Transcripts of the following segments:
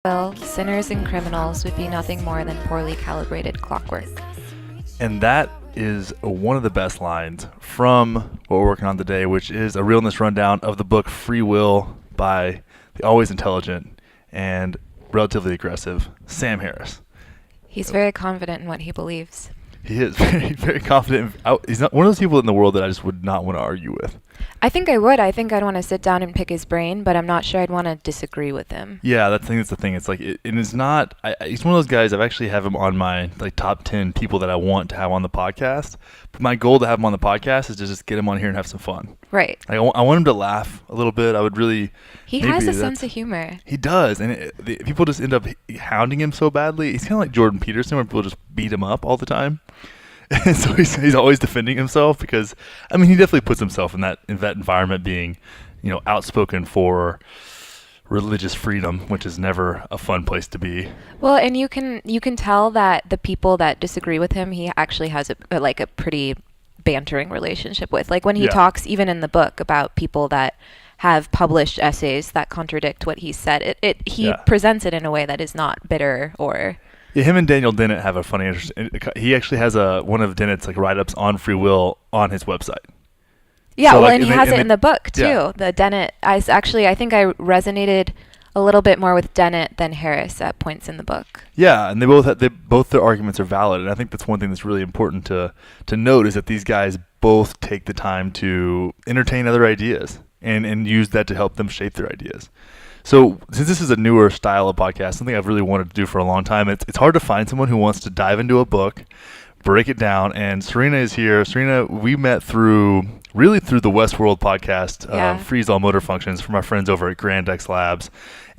Well, sinners and criminals would be nothing more than poorly calibrated clockwork. And that is one of the best lines from what we're working on today, which is a realness rundown of the book Free Will by the always intelligent and relatively aggressive Sam Harris. He's very confident in what he believes. He is very, very confident. He's not one of those people in the world that I just would not want to argue with. I think I would. I think I'd want to sit down and pick his brain, but I'm not sure I'd want to disagree with him. Yeah, that's the thing. It's like it's not. He's one of those guys. I've actually have him on my top 10 people that I want to have on the podcast. But my goal to have him on the podcast is to just get him on here and have some fun. Right. I want him to laugh a little bit. I would really. He has a sense of humor. He does, and people just end up hounding him so badly. He's kind of like Jordan Peterson, where people just beat him up all the time. And so he's always defending himself because, I mean, he definitely puts himself in that environment, being, outspoken for religious freedom, which is never a fun place to be. Well, and you can tell that the people that disagree with him, he actually has a pretty bantering relationship with. Like when he talks, even in the book, about people that have published essays that contradict what he said, he presents it in a way that is not bitter or. Yeah, him and Daniel Dennett have a funny interest. He actually has one of Dennett's write-ups on free will on his website. Yeah, so and he has it in the book too. Yeah. The Dennett, I think I resonated a little bit more with Dennett than Harris at points in the book. Yeah, and both their arguments are valid, and I think that's one thing that's really important to note is that these guys both take the time to entertain other ideas and use that to help them shape their ideas. So since this is a newer style of podcast, something I've really wanted to do for a long time, it's hard to find someone who wants to dive into a book, break it down, and Serena is here. Serena, we met through the Westworld podcast, Freeze All Motor Functions, from our friends over at Grand X Labs.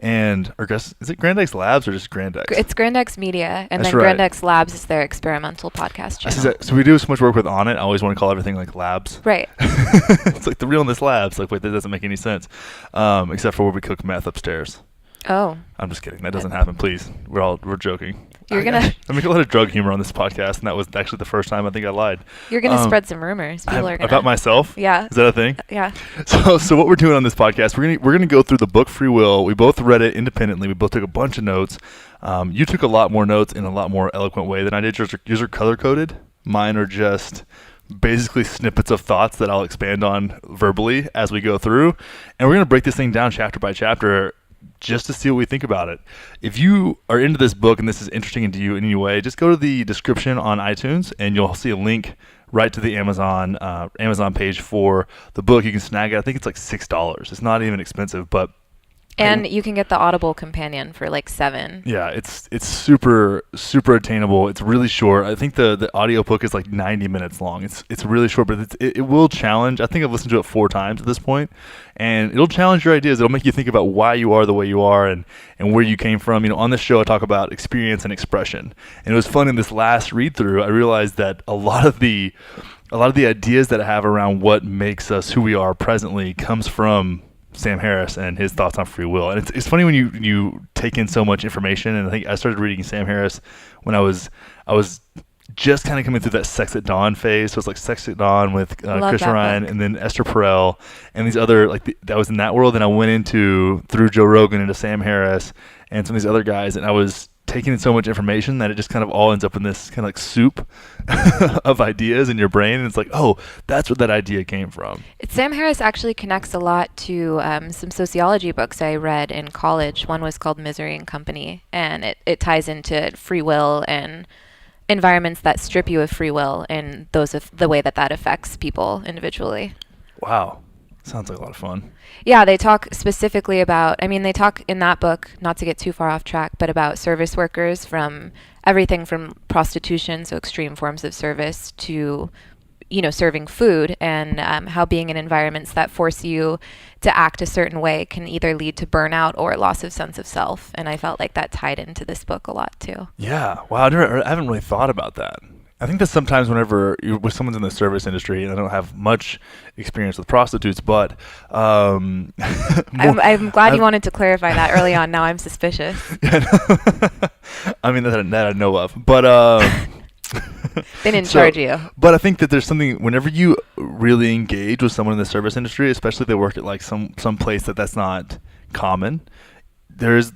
And is it Grand X Labs or just Grand X? It's Grand X Media, and then Grand X Labs is their experimental podcast channel. So we do so much work with On It. I always want to call everything like labs. Right. It's like the Realness Labs. Like, wait, that doesn't make any sense. Except for where we cook meth upstairs. Oh. I'm just kidding. That doesn't happen. Please. We're joking. You're gonna. I make a lot of drug humor on this podcast, and that was actually the first time I think I lied. You're gonna spread some rumors. People are gonna. About myself? Yeah. Is that a thing? Yeah. So what we're doing on this podcast, we're gonna go through the book Free Will. We both read it independently. We both took a bunch of notes. You took a lot more notes in a lot more eloquent way than I did. Yours are color coded. Mine are just basically snippets of thoughts that I'll expand on verbally as we go through, and we're gonna break this thing down chapter by chapter, just to see what we think about it. If you are into this book and this is interesting to you in any way, just go to the description on iTunes and you'll see a link right to the Amazon page for the book. You can snag it. I think it's like $6. It's not even expensive, but and you can get the Audible companion for like $7. Yeah, it's super, super attainable. It's really short. I think the audiobook is like 90 minutes long. It's really short, but it will challenge. I think I've listened to it 4 times at this point, and it'll challenge your ideas. It'll make you think about why you are the way you are and where you came from. On this show, I talk about experience and expression. And it was fun in this last read through. I realized that a lot of the ideas that I have around what makes us who we are presently comes from Sam Harris and his thoughts on free will. And it's funny when you take in so much information. And I think I started reading Sam Harris when I was just kind of coming through that Sex at Dawn phase. So it's like Sex at Dawn with Chris Ryan and then Esther Perel and these other that was in that world. And I went through Joe Rogan into Sam Harris and some of these other guys, and I was taking in so much information that it just kind of all ends up in this kind of like soup of ideas in your brain, and it's like, oh, that's where that idea came from. Sam Harris actually connects a lot to some sociology books I read in college. One was called Misery and Company, and it ties into free will and environments that strip you of free will and the way that affects people individually. Wow. Sounds like a lot of fun. Yeah, they talk specifically about, they talk in that book, not to get too far off track, but about service workers, from everything from prostitution, so extreme forms of service, to, serving food, and how being in environments that force you to act a certain way can either lead to burnout or loss of sense of self. And I felt like that tied into this book a lot too. Yeah. Wow. I haven't really thought about that. I think that sometimes whenever someone's in the service industry, and I don't have much experience with prostitutes, but I'm glad you wanted to clarify that early on. Now I'm suspicious. Yeah, I mean that I know of, but they didn't charge you. But I think that there's something whenever you really engage with someone in the service industry, especially if they work at like some place that's not common. There's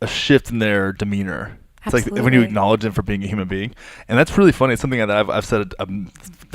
a shift in their demeanor. It's like when you Absolutely. acknowledge them for being a human being, and that's really funny. It's something that I've said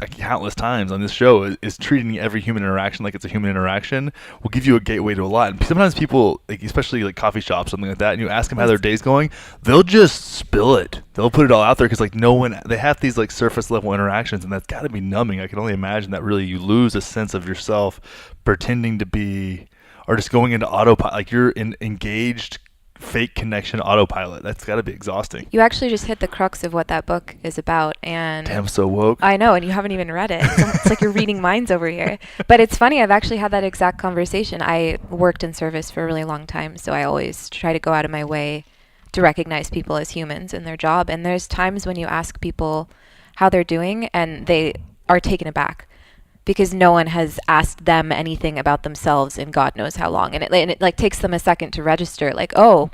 like countless times on this show is treating every human interaction like it's a human interaction will give you a gateway to a lot. And sometimes people, like especially like coffee shops, something like that, and you ask them how their Yes. day's going, they'll just spill it. They'll put it all out there because like no one, they have these like surface level interactions, and that's got to be numbing. I can only imagine that really you lose a sense of yourself pretending to be, or just going into autopilot, like you're in engaged fake connection autopilot. That's got to be exhausting. You actually just hit the crux of what that book is about, and Damn, so woke. I know, and you haven't even read it. It's like you're reading minds over here. But it's funny, I've actually had that exact conversation. I worked in service for a really long time, so I always try to go out of my way to recognize people as humans in their job. And there's times when you ask people how they're doing, and they are taken aback because no one has asked them anything about themselves in God knows how long. And it like takes them a second to register, like, oh,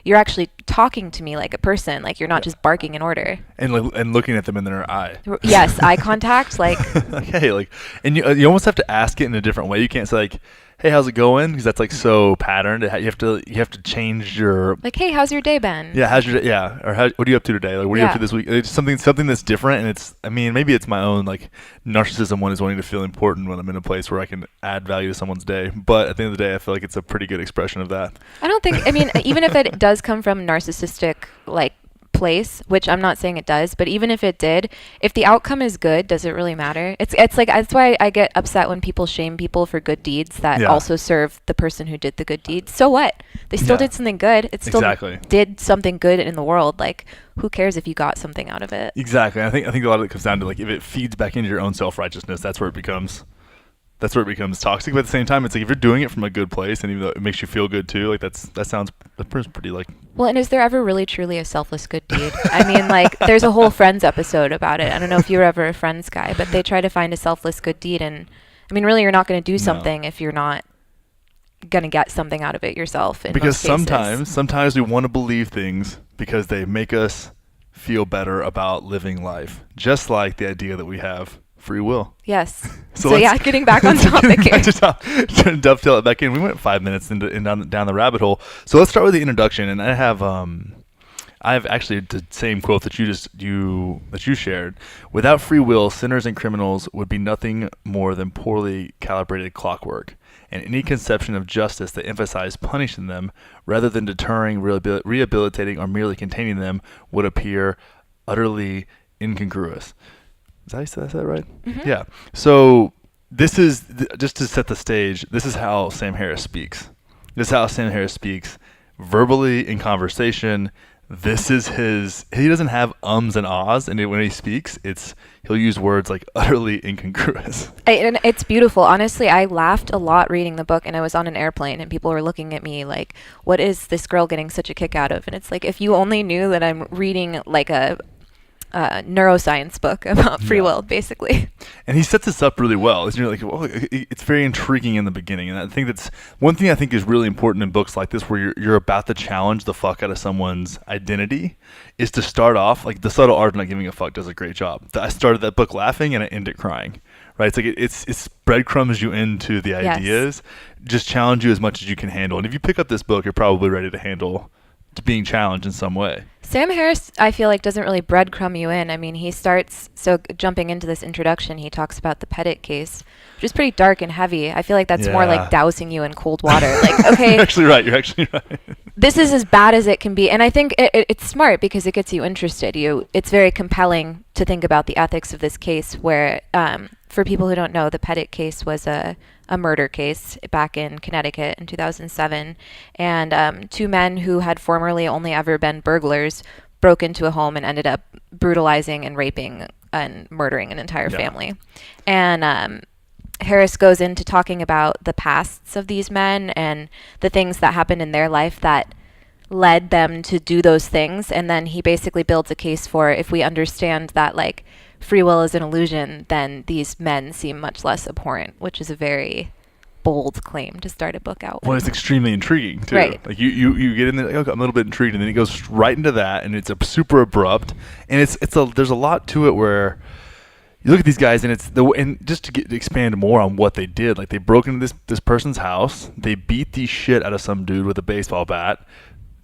you're actually talking to me like a person, like you're not just barking an order. And looking at them in their eye. Yes, eye contact, like Like, hey, like, and you almost have to ask it in a different way. You can't say like, hey, how's it going? Because that's like so patterned. You have to change your. like, hey, how's your day been? Yeah, how's your day? Yeah, or what are you up to today? Like, what are you up to Yeah. this week? It's something that's different, and it's. I mean, maybe it's my own like narcissism. One is wanting to feel important when I'm in a place where I can add value to someone's day. But at the end of the day, I feel like it's a pretty good expression of that. I don't think, I mean, even if it does come from narcissistic, like, place, which I'm not saying it does, but even if it did, if the outcome is good, does it really matter? It's like, that's why I get upset when people shame people for good deeds that Yeah. also serve the person who did the good deed. So what? They still Yeah. did something good. It still Exactly. did something good in the world. Like, who cares if you got something out of it? Exactly. I think a lot of it comes down to like if it feeds back into your own self righteousness, that's where it becomes toxic. But at the same time, it's like if you're doing it from a good place, and even though it makes you feel good too, like that pretty like. Well, and is there ever really truly a selfless good deed? I mean, like, there's a whole Friends episode about it. I don't know if you were ever a Friends guy, but they try to find a selfless good deed. And, I mean, really, you're not going to do No. something if you're not going to get something out of it yourself. In Because most cases. sometimes we want to believe things because they make us feel better about living life, just like the idea that we have free will. Yes. So So, let's- yeah, getting back on topic here. to dovetail it back in, we went 5 minutes down the rabbit hole. So let's start with the introduction, and I have actually the same quote that you shared. Without free will, sinners and criminals would be nothing more than poorly calibrated clockwork, and any conception of justice that emphasized punishing them rather than deterring, rehabilitating, or merely containing them would appear utterly incongruous. Is that how you said that right? Mm-hmm. Yeah. So this is just to set the stage. This is how Sam Harris speaks. Verbally in conversation. This is his. He doesn't have ums and ahs, and when he speaks, he'll use words like utterly incongruous. And it's beautiful. Honestly, I laughed a lot reading the book, and I was on an airplane, and people were looking at me like, what is this girl getting such a kick out of? And it's like, if you only knew that I'm reading like a neuroscience book about free Yeah. will, basically. And he sets this up really well. You're like, well, it's very intriguing in the beginning, and I think that's one thing I think is really important in books like this, where you're about to challenge the fuck out of someone's identity, is to start off like The Subtle Art of Not Giving a Fuck does a great job. I started that book laughing and I end it crying. Right? It's like it's breadcrumbs you into the Yes. ideas, just challenge you as much as you can handle. And if you pick up this book, you're probably ready to handle being challenged in some way. Sam Harris, I feel like, doesn't really breadcrumb you in. I mean, he starts, so jumping into this introduction, he talks about the Pettit case, which is pretty dark and heavy. I feel like that's more Yeah. like dousing you in cold water. Like, okay, You're actually right. this is as bad as it can be. And I think it's smart because it gets you interested. It's very compelling to think about the ethics of this case where, for people who don't know, the Pettit case was a murder case back in Connecticut in 2007. And two men who had formerly only ever been burglars broke into a home and ended up brutalizing and raping and murdering an entire Yeah. family. And Harris goes into talking about the pasts of these men and the things that happened in their life that led them to do those things. And then he basically builds a case for, if we understand that like free will is an illusion, then these men seem much less abhorrent, which is a very bold claim to start a book out with. Well, it's extremely intriguing too. Right. Like you get in there, like, okay, I'm a little bit intrigued, and then it goes right into that, and it's a super abrupt, and there's a lot to it where you look at these guys, and and just to expand more on what they did, like they broke into this person's house, they beat the shit out of some dude with a baseball bat,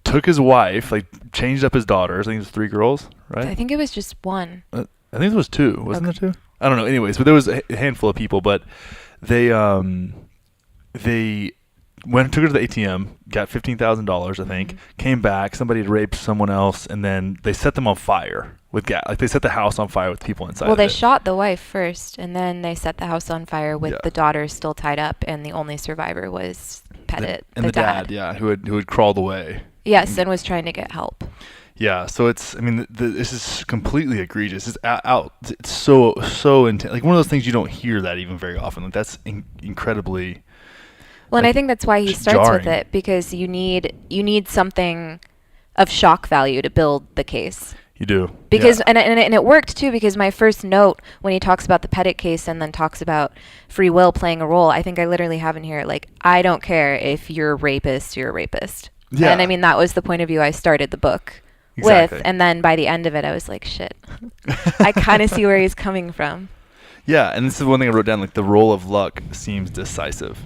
took his wife, like changed up his daughters. I think it was 3 girls, right? I think it was just one. I think it was 2. Wasn't Okay. there 2? I don't know. Anyways, but there was a handful of people, but they took her to the ATM, got $15,000, I think, came back. Somebody had raped someone else, and then they set them on fire with gas. Like they set the house on fire with people inside. Well, of they it. shot the wife first, and then they set the house on fire with Yeah. the daughter still tied up, and the only survivor was Pettit, And the dad, yeah, who had crawled away. Yes, and was trying to get help. Yeah, so it's. I mean, this is completely egregious. It's out. It's so intense. Like one of those things you don't hear that even very often. Like that's incredibly. Well, and like, I think that's why he starts with jarring. it, because you need something of shock value to build the case. You do. Because yeah. and it worked too, because my first note when he talks about the Pettit case and then talks about free will playing a role, I think I literally have in here like, I don't care if you're a rapist, you're a rapist. Yeah. And I mean, that was the point of view I started the book Exactly. with, and then by the end of it I was like, shit. I kind of see where he's coming from. Yeah, and this is one thing I wrote down. Like the role of luck seems decisive.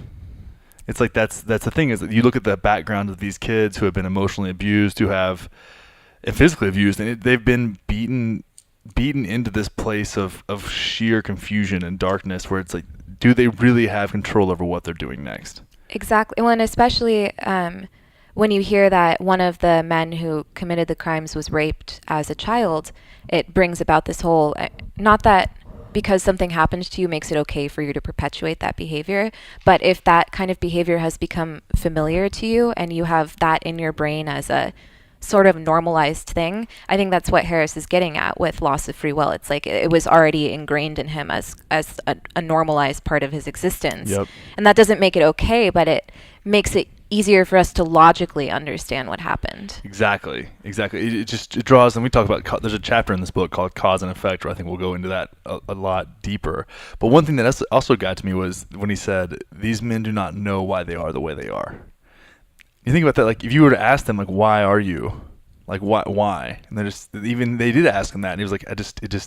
It's like that's the thing is that you look at the background of these kids who have been emotionally abused, who have and physically abused, and they've been beaten into this place of sheer confusion and darkness, where it's like, do they really have control over what they're doing next? Exactly. Well, and especially when you hear that one of the men who committed the crimes was raped as a child, it brings about this whole, not that because something happened to you makes it okay for you to perpetuate that behavior, but if that kind of behavior has become familiar to you and you have that in your brain as a sort of normalized thing, I think that's what Harris is getting at with loss of free will. It's like it was already ingrained in him as a normalized part of his existence. Yep. And that doesn't make it okay, but it makes it easier for us to logically understand what happened. Exactly. It draws, and we talk about, there's a chapter in this book called Cause and Effect, where I think we'll go into that a lot deeper. But one thing that also got to me was when he said, these men do not know why they are the way they are. You think about that, like if you were to ask them, like, why are you? Like, why? And they did ask him that, and he was like,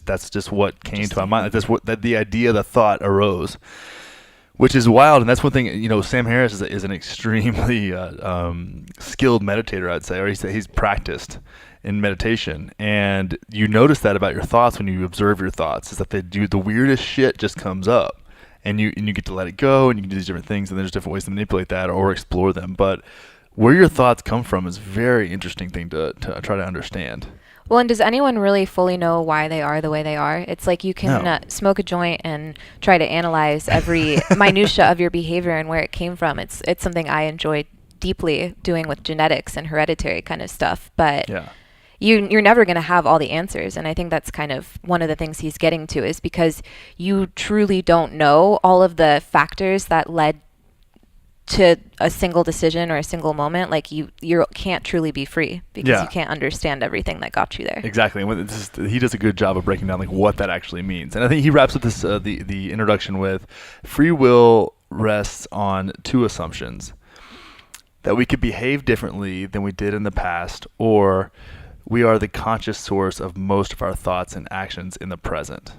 that's just what came to my mind. Like, that's what, that the idea, the thought arose. Which is wild, and that's one thing. Sam Harris is an extremely skilled meditator, I'd say, or he's practiced in meditation, and you notice that about your thoughts when you observe your thoughts, is that they do the weirdest shit just comes up, and you get to let it go, and you can do these different things, and there's different ways to manipulate that or explore them. But where your thoughts come from is a very interesting thing to try to understand. Well, and does anyone really fully know why they are the way they are? It's like you can No. smoke a joint and try to analyze every minutia of your behavior and where it came from. It's something I enjoy deeply doing with genetics and hereditary kind of stuff. But Yeah. you're never going to have all the answers. And I think that's kind of one of the things he's getting to, is because you truly don't know all of the factors that led to a single decision or a single moment. Like you can't truly be free because Yeah. you can't understand everything that got you there. Exactly. And he does a good job of breaking down like what that actually means. And I think he wraps up this the introduction with, free will rests on 2 assumptions: that we could behave differently than we did in the past, or we are the conscious source of most of our thoughts and actions in the present.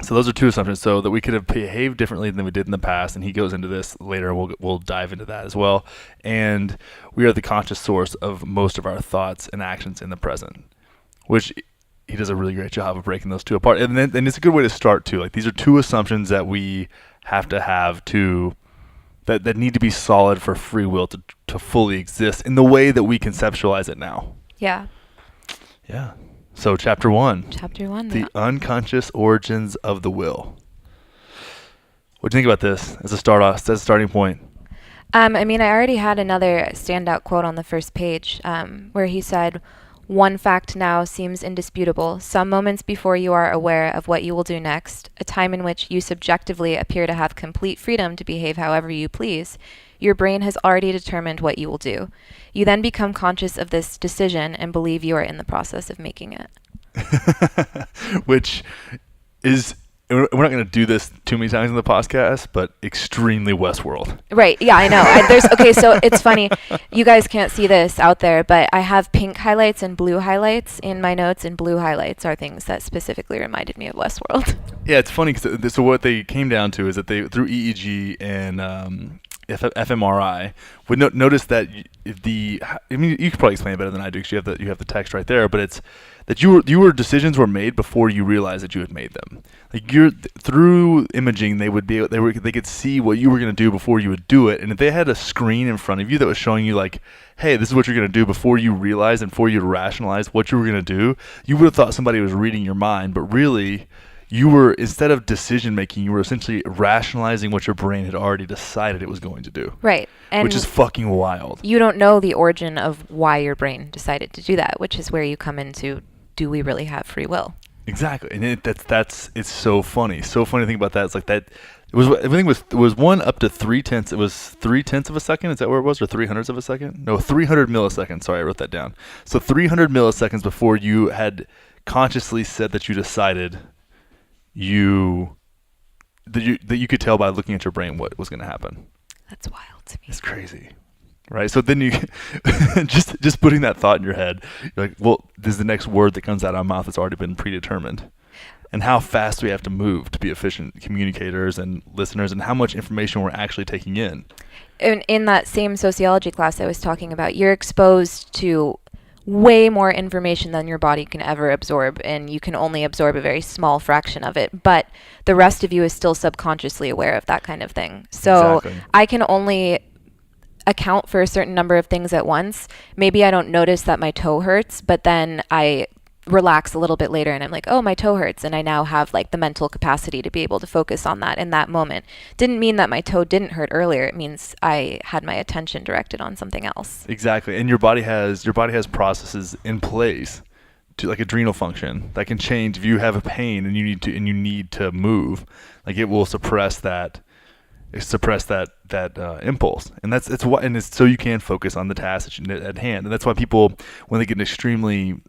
So those are 2 assumptions. So that we could have behaved differently than we did in the past, and he goes into this later, and we'll dive into that as well. And we are the conscious source of most of our thoughts and actions in the present, which he does a really great job of breaking those 2 apart. And it's a good way to start too. Like these are 2 assumptions that we have to that need to be solid for free will to fully exist in the way that we conceptualize it now. Yeah. Yeah. So chapter 1. Chapter 1. The unconscious origins of the will. What do you think about this as a starting point? I mean, I already had another standout quote on the first page where he said, "One fact now seems indisputable. Some moments before you are aware of what you will do next, a time in which you subjectively appear to have complete freedom to behave however you please, your brain has already determined what you will do. You then become conscious of this decision and believe you are in the process of making it." Which is, we're not going to do this too many times in the podcast, but extremely Westworld. Right. Yeah, I know. Okay, so it's funny. You guys can't see this out there, but I have pink highlights and blue highlights in my notes, and blue highlights are things that specifically reminded me of Westworld. Yeah, it's funny because so what they came down to is that they, through EEG and fMRI would notice that I mean, you could probably explain it better than I do because you have the text right there, but it's that your decisions were made before you realized that you had made them. Like through imaging, they could see what you were going to do before you would do it, and if they had a screen in front of you that was showing you like, hey, this is what you're going to do before you realized and before you rationalized what you were going to do, you would have thought somebody was reading your mind, but really you were, instead of decision making, you were essentially rationalizing what your brain had already decided it was going to do. Right. And which is fucking wild. You don't know the origin of why your brain decided to do that, which is where you come into, do we really have free will? Exactly. And it's so funny. So funny to think about that. It's like that. It was, I think it was one up to 3/10. It was 3/10 of a second. Is that where it was? Or 300ths of a second? No, 300 milliseconds. Sorry, I wrote that down. So 300 milliseconds before you had consciously said that you decided that you could tell by looking at your brain what was going to happen. That's wild to me. It's crazy, right? So then you just putting that thought in your head, you're like, well, this is the next word that comes out of our mouth that's already been predetermined. And how fast we have to move to be efficient communicators and listeners, and how much information we're actually taking in. In that same sociology class I was talking about, you're exposed to way more information than your body can ever absorb, and you can only absorb a very small fraction of it, but the rest of you is still subconsciously aware of that kind of thing. So Exactly. I can only account for a certain number of things at once. Maybe I don't notice that my toe hurts, but then I relax a little bit later and I'm like, oh, my toe hurts, and I now have like the mental capacity to be able to focus on that in that moment. Didn't mean that my toe didn't hurt earlier. It means I had my attention directed on something else. Exactly. And your body has processes in place to, like, adrenal function that can change if you have a pain and you need to move. Like, it will suppress that impulse, and it's so you can focus on the task at hand. And that's why people, when they get an extremely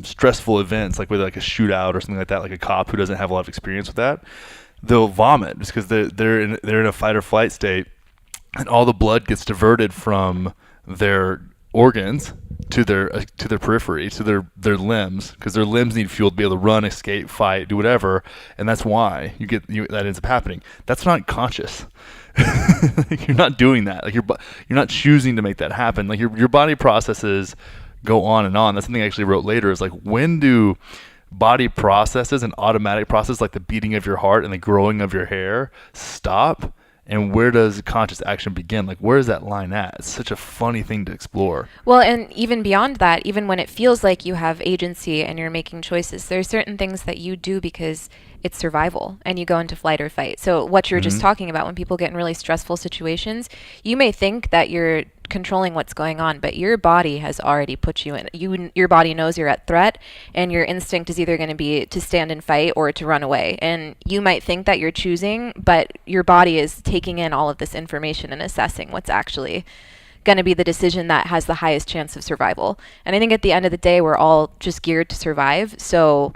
stressful events, like with like a shootout or something like that, like a cop who doesn't have a lot of experience with that, they'll vomit just because they're in a fight or flight state, and all the blood gets diverted from their organs to their periphery, to their limbs, because their limbs need fuel to be able to run, escape, fight, do whatever, and that's why that ends up happening. That's not conscious. You're not doing that. Like, you're not choosing to make that happen. Like, your body processes go on and on. That's something I actually wrote later, is like, when do body processes and automatic processes like the beating of your heart and the growing of your hair stop, and where does conscious action begin? Like, where is that line at? It's such a funny thing to explore. Well, and even beyond that, even when it feels like you have agency and you're making choices, there are certain things that you do because it's survival and you go into flight or fight. So what you're just talking about, when people get in really stressful situations, you may think that you're controlling what's going on, but your body has already put you in. Your body knows you're at threat, and your instinct is either going to be to stand and fight or to run away. And you might think that you're choosing, but your body is taking in all of this information and assessing what's actually going to be the decision that has the highest chance of survival. And I think at the end of the day, we're all just geared to survive. So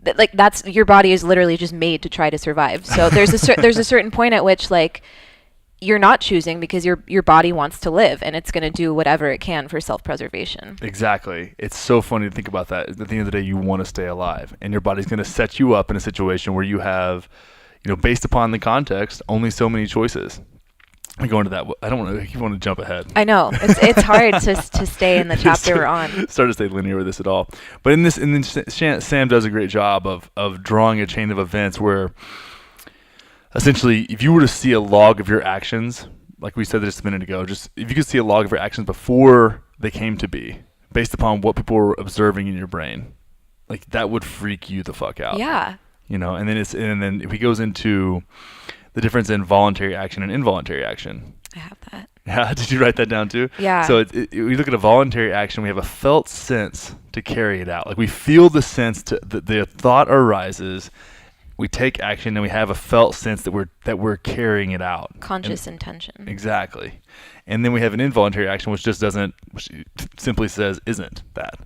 that's, your body is literally just made to try to survive. So there's a certain point at which, like, you're not choosing because your body wants to live, and it's going to do whatever it can for self-preservation. Exactly. It's so funny to think about that. At the end of the day, you want to stay alive, and your body's going to set you up in a situation where you have, based upon the context, only so many choices. I go into that. I don't want to. You want to jump ahead. I know it's hard to stay in the chapter we're on. Start to stay linear with this at all. But in this, Sam does a great job of drawing a chain of events where, essentially, if you were to see a log of your actions, like we said just a minute ago, just if you could see a log of your actions before they came to be, based upon what people were observing in your brain, like, that would freak you the fuck out. Yeah. And then if he goes into the difference in voluntary action and involuntary action. I have that. Yeah, did you write that down too? Yeah. So we look at a voluntary action, we have a felt sense to carry it out. Like, we feel the sense that the thought arises, we take action, and we have a felt sense that we're carrying it out. Conscious intention. Exactly. And then we have an involuntary action, which simply says isn't that.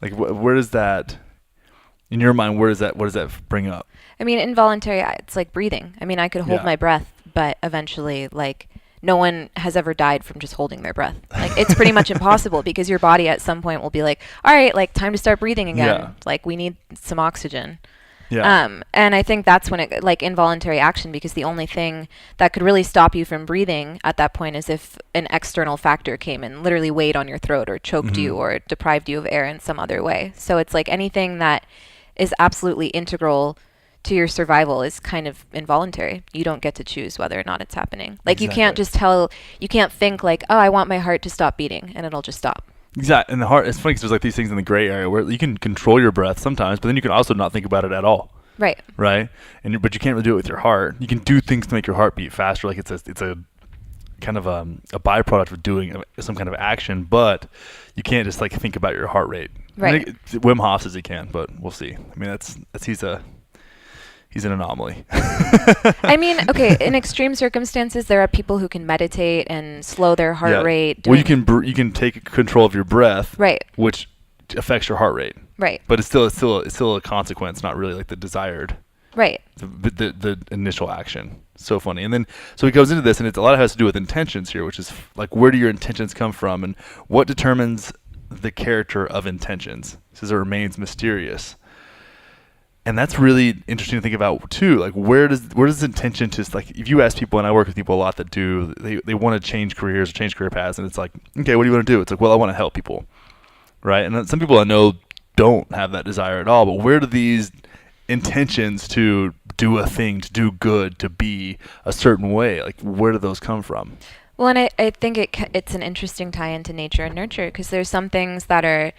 Like, where does that, in your mind, what does that bring up? I mean, involuntary, it's like breathing. I mean, I could hold my breath, but eventually, like, no one has ever died from just holding their breath. Like, it's pretty much impossible, because your body at some point will be like, all right, like, time to start breathing again. Yeah. Like, we need some oxygen. Yeah. And I think that's when it, like involuntary action, because the only thing that could really stop you from breathing at that point is if an external factor came and literally weighed on your throat or choked you Hmm. or deprived you of air in some other way. So it's like anything that is absolutely integral to your survival is kind of involuntary. You don't get to choose whether or not it's happening. Like you can't Exactly. just you can't think like, oh, I want my heart to stop beating and it'll just stop. Exactly. And the heart, it's funny because there's like these things in the gray area where you can control your breath sometimes, but then you can also not think about it at all. Right. Right. But you can't really do it with your heart. You can do things to make your heart beat faster. Like it's a kind of a byproduct of doing some kind of action, but you can't just like think about your heart rate. I Right. think Wim Hof says he can, but we'll see. I mean, that's he's an anomaly. I mean, okay, in extreme circumstances, there are people who can meditate and slow their heart Yeah. rate Well, doing. you can take control of your breath, Right, which affects your heart rate. right, But it's still a consequence, not really like the desired right. the initial action. So funny. And then so he goes into this, and it's a lot of it has to do with intentions here, which is like where do your intentions come from, and what determines the character of intentions. He says it remains mysterious. And that's really interesting to think about too. Like where does intention just like if you ask people, and I work with people a lot that do they want to change careers or change career paths, and it's like, okay, what do you want to do? It's like, well, I want to help people, right? And then some people I know don't have that desire at all. But where do these intentions to do a thing, to do good, to be a certain way, like where do those come from? Well, and I think it's an interesting tie into nature and nurture, because there's some things that are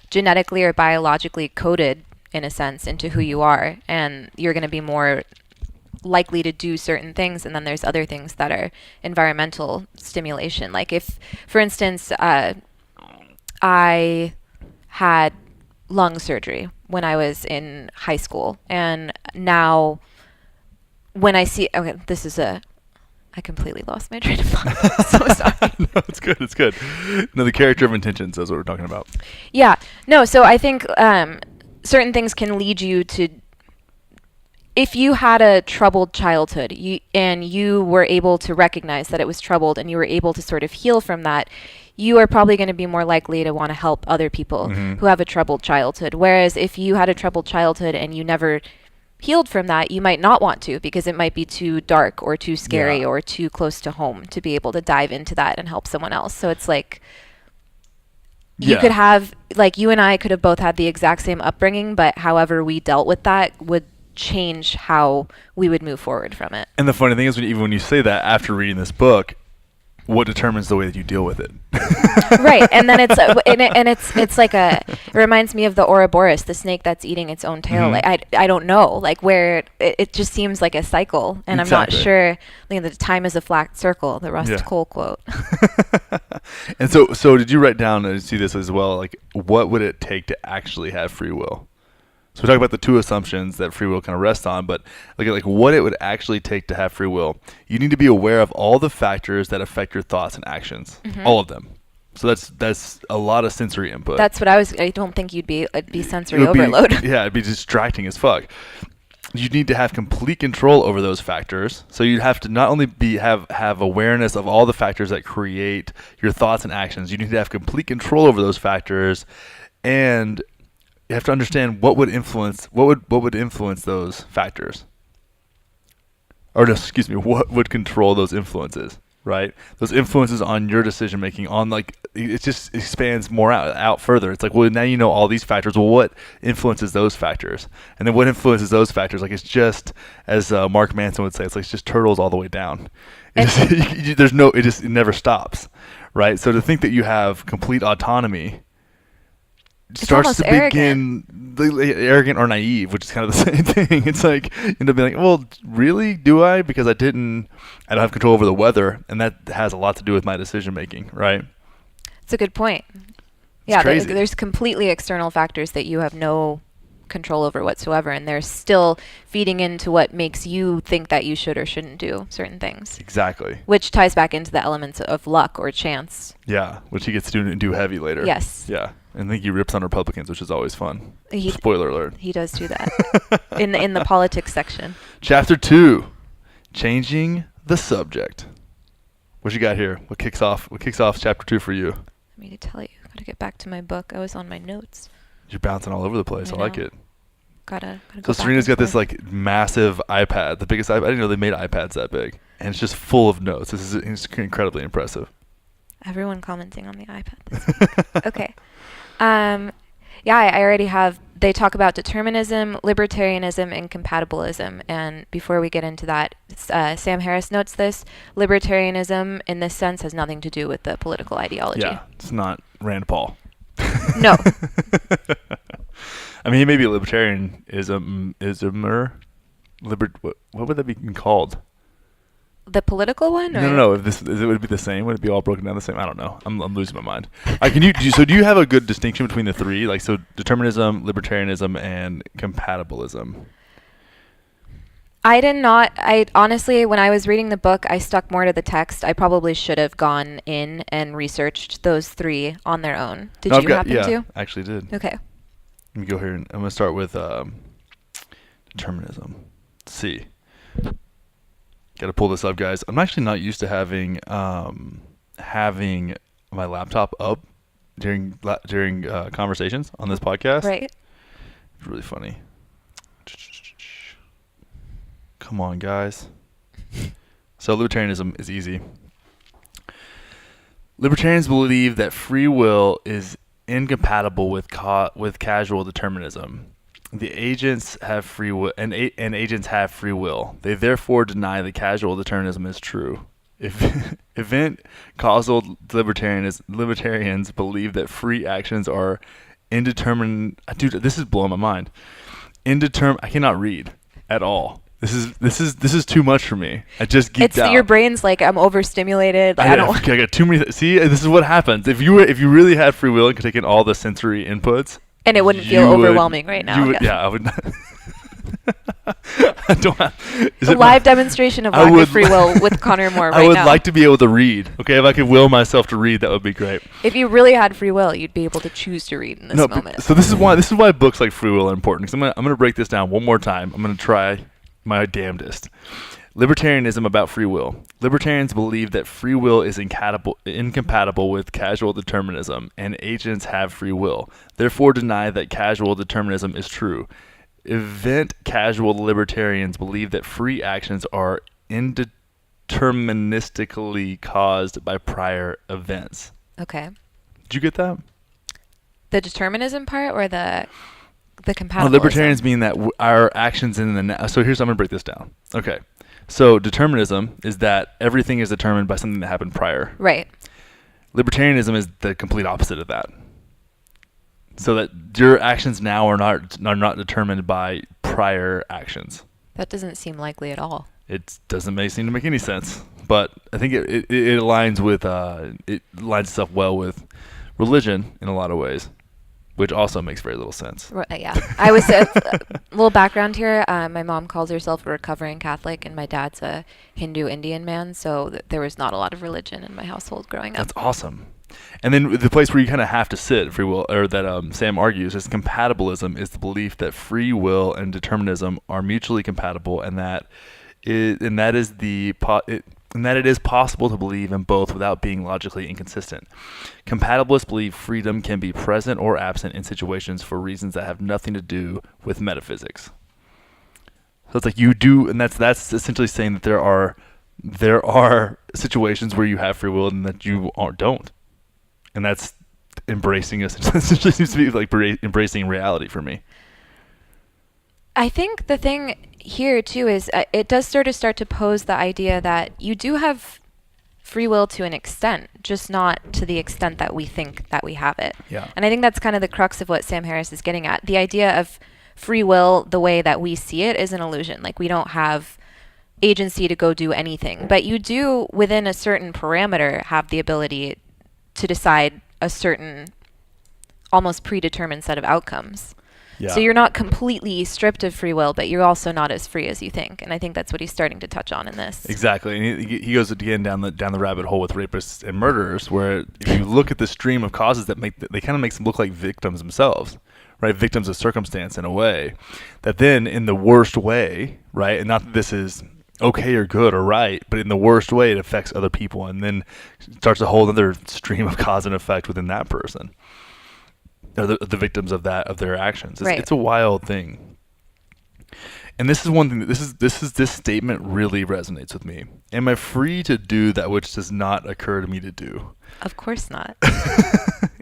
genetically or biologically coded, in a sense, into who you are, and you're going to be more likely to do certain things, and then there's other things that are environmental stimulation. Like if, for instance, I had lung surgery when I was in high school, and now when I see, okay, I completely lost my train of thought. So sorry. No, it's good. It's good. No, the character of intentions. That's what we're talking about. Yeah, no, so I think certain things can lead you to, if you had a troubled childhood and you were able to recognize that it was troubled and you were able to sort of heal from that, you are probably going to be more likely to want to help other people Hmm. who have a troubled childhood. Whereas if you had a troubled childhood and you never healed from that, you might not want to, because it might be too dark or too scary Yeah. or too close to home to be able to dive into that and help someone else. So it's like you Yeah. could have, like, you and I could have both had the exact same upbringing, but however we dealt with that would change how we would move forward from it. And the funny thing is, even when you say that after reading this book, what determines the way that you deal with it? Right, and then it's like it reminds me of the Ouroboros, the snake that's eating its own tail. Mhm. Like I don't know, like where it just seems like a cycle, and I'm not Exactly. sure. You know, the time is a flat circle, the Rust Yeah. Cole quote. And so did you write down and see this as well? Like, what would it take to actually have free will? So we talk about the two assumptions that free will kind of rests on, but look at like what it would actually take to have free will. You need to be aware of all the factors that affect your thoughts and actions, Mhm. all of them. So that's a lot of sensory input. That's what I don't think it'd be sensory It would overload. yeah, it'd be distracting as fuck. You need to have complete control over those factors. So you'd have to not only have awareness of all the factors that create your thoughts and actions. You need to have complete control over those factors, and you have to understand what would influence those factors, or just, excuse me, what would control those influences, right? Those influences on your decision making, on like it just expands more out further. It's like, well, now you know all these factors. Well, what influences those factors, and then what influences those factors? Like it's just as Mark Manson would say, it's like it's just turtles all the way down. It never stops, right? So to think that you have complete autonomy starts almost to arrogant. begin arrogant or naive, which is kind of the same thing. It's like you end up being like, well, really, do I? Because I don't have control over the weather, and that has a lot to do with my decision making, right? It's a good point. Yeah, crazy. there's completely external factors that you have no control over whatsoever, and they're still feeding into what makes you think that you should or shouldn't do certain things. Exactly. Which ties back into the elements of luck or chance. Yeah, which he gets to do heavy later. Yes. Yeah, and I think he rips on Republicans, which is always fun. He- Spoiler alert. He does do that in the politics section. Chapter 2, changing the subject. What you got here? What kicks off chapter 2 for you? Let me tell you, I gotta get back to my book. I was on my notes. You're bouncing all over the place. I like know. it. Gotta So go back Serena's and got this forth. like massive iPad, the biggest iPad. I didn't know they made iPads that big, and it's just full of notes. This is incredibly impressive. Everyone commenting on the iPad this week. Okay. Um, yeah, I already have. They talk about determinism, libertarianism, and compatibilism. And before we get into that, Sam Harris notes this: libertarianism, in this sense, has nothing to do with the political ideology. Yeah, it's not Rand Paul. No. I mean, he may be a libertarianismer. What would that be called? The political one? No. If it would be the same. Would it be all broken down the same? I don't know. I'm losing my mind. Do you have a good distinction between the three? Like, so determinism, libertarianism, and compatibilism. I did not. I honestly, when I was reading the book, I stuck more to the text. I probably should have gone in and researched those three on their own. Did No, you happen to? I actually did. Okay. Let me go here and I'm gonna start with determinism. Let's see. Got to pull this up, guys. I'm actually not used to having my laptop up during conversations on this podcast. Right. It's really funny. Come on, guys. So libertarianism is easy. Libertarians believe that free will is incompatible with casual determinism. The agents have free will, and agents have free will. They therefore deny that casual determinism is true. Event causal libertarians believe that free actions are indeterminate. Dude, this is blowing my mind. I cannot read at all. This is too much for me. I just geeked out. Your brain's like, I'm overstimulated. I got too many. See, this is what happens if you really had free will and could take in all the sensory inputs. And it wouldn't feel overwhelming right now. I would not. I don't have, a live demonstration of lack of free will with Connor Moore right now. I would like to be able to read. Okay, if I could will myself to read, that would be great. If you really had free will, you'd be able to choose to read in this moment. So this is why books like Free Will are important. Because I'm gonna break this down one more time. I'm gonna try my damnedest. Libertarianism about free will. Libertarians believe that free will is incompatible with casual determinism, and agents have free will. Therefore, deny that casual determinism is true. Event casual libertarians believe that free actions are indeterministically caused by prior events. Okay. Did you get that? The determinism part or the compatibilism? Libertarians mean that our actions in the now. So I'm going to break this down. Okay. So determinism is that everything is determined by something that happened prior. Right. Libertarianism is the complete opposite of that. So that your actions now are not determined by prior actions. That doesn't seem likely at all. It doesn't seem to make any sense. But I think it aligns with it lines itself well with religion in a lot of ways, which also makes very little sense. Yeah. I was a little background here. My mom calls herself a recovering Catholic, and my dad's a Hindu Indian man, so there was not a lot of religion in my household growing up. That's awesome. And then the place where you kind of have to sit, free will, or that Sam argues, is compatibilism is the belief that free will and determinism are mutually compatible, and that it is possible to believe in both without being logically inconsistent. Compatibilists believe freedom can be present or absent in situations for reasons that have nothing to do with metaphysics. So it's like you do, and that's essentially saying that there are situations where you have free will and that you don't. And that's embracing us. Essentially seems to be like embracing reality for me. I think the thing here too is it does start to pose the idea that you do have free will to an extent, just not to the extent that we think that we have it. Yeah. And I think that's kind of the crux of what Sam Harris is getting at. The idea of free will, the way that we see it, is an illusion. Like, we don't have agency to go do anything, but you do, within a certain parameter, have the ability to decide a certain almost predetermined set of outcomes. Yeah. So you're not completely stripped of free will, but you're also not as free as you think. And I think that's what he's starting to touch on in this. Exactly. And he goes again down the rabbit hole with rapists and murderers, where if you look at the stream of causes that they kind of makes them look like victims themselves, right? Victims of circumstance in a way that then in the worst way, right? And not that this is okay or good or right, but in the worst way, it affects other people, and then starts a whole other stream of cause and effect within that person. They're the victims of their actions. It's a wild thing. And this is one thing that this statement really resonates with me. Am I free to do that which does not occur to me to do? Of course not.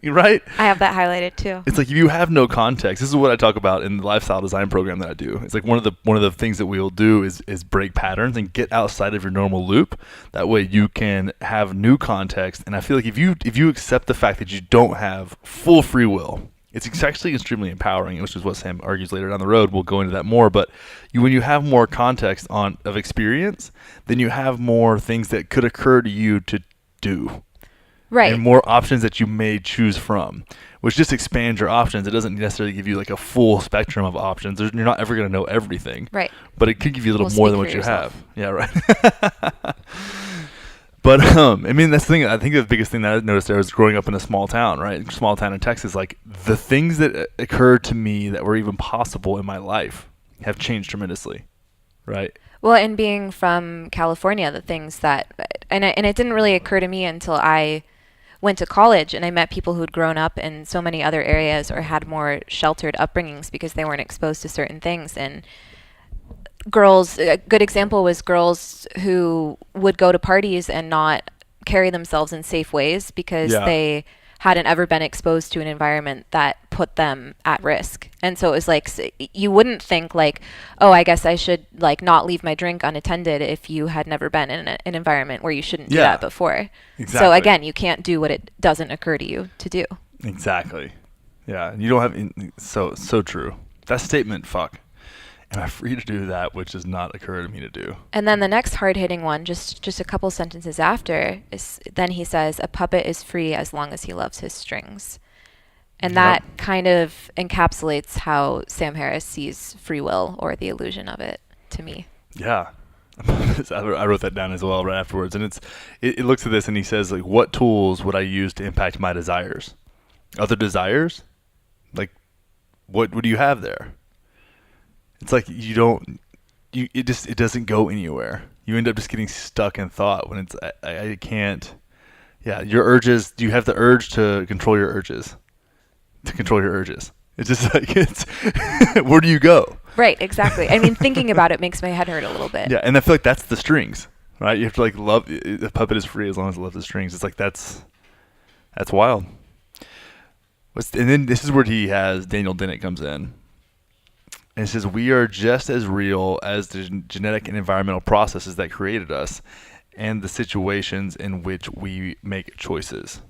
Right? I have that highlighted too. It's like if you have no context. This is what I talk about in the lifestyle design program that I do. It's like one of the things that we will do is break patterns and get outside of your normal loop. That way you can have new context. And I feel like if you accept the fact that you don't have full free will, it's actually extremely empowering, which is what Sam argues later down the road. We'll go into that more. But when you have more context of experience, then you have more things that could occur to you to do. Right. And more options that you may choose from, which just expands your options. It doesn't necessarily give you like a full spectrum of options. You're not ever going to know everything. Right. But it could give you a little more than what you yourself. have. Yeah, right. But I mean, that's the thing. I think the biggest thing that I noticed there was growing up in a small town, right? Small town in Texas. Like the things that occurred to me that were even possible in my life have changed tremendously, right? Well, and being from California, the things that, and it didn't really occur to me until I went to college and I met people who'd grown up in so many other areas or had more sheltered upbringings because they weren't exposed to certain things. And girls, a good example was girls who would go to parties and not carry themselves in safe ways because Yeah. they hadn't ever been exposed to an environment that put them at risk. And so it was like, you wouldn't think like, oh, I guess I should like not leave my drink unattended if you had never been in an environment where you shouldn't do Yeah. that before. Exactly. So again, you can't do what it doesn't occur to you to do. Exactly. Yeah. And you don't have so true. That statement, fuck. Am I free to do that which does not occur to me to do? And then the next hard-hitting one, just a couple sentences after, is then he says, a puppet is free as long as he loves his strings. And that kind of encapsulates how Sam Harris sees free will or the illusion of it to me. Yeah. I wrote that down as well right afterwards. And it looks at this and he says, like, what tools would I use to impact my desires? Other desires? Like, what do you have there? It's like it doesn't go anywhere. You end up just getting stuck in thought when it's, I can't. Yeah, your urges, do you have the urge to control your urges? To control your urges. It's just like, where do you go? Right, exactly. I mean, thinking about it makes my head hurt a little bit. Yeah, and I feel like that's the strings, right? You have to like love, the puppet is free as long as it loves the strings. It's like, that's wild. And then this is where Daniel Dennett comes in. And it says, we are just as real as the genetic and environmental processes that created us and the situations in which we make choices.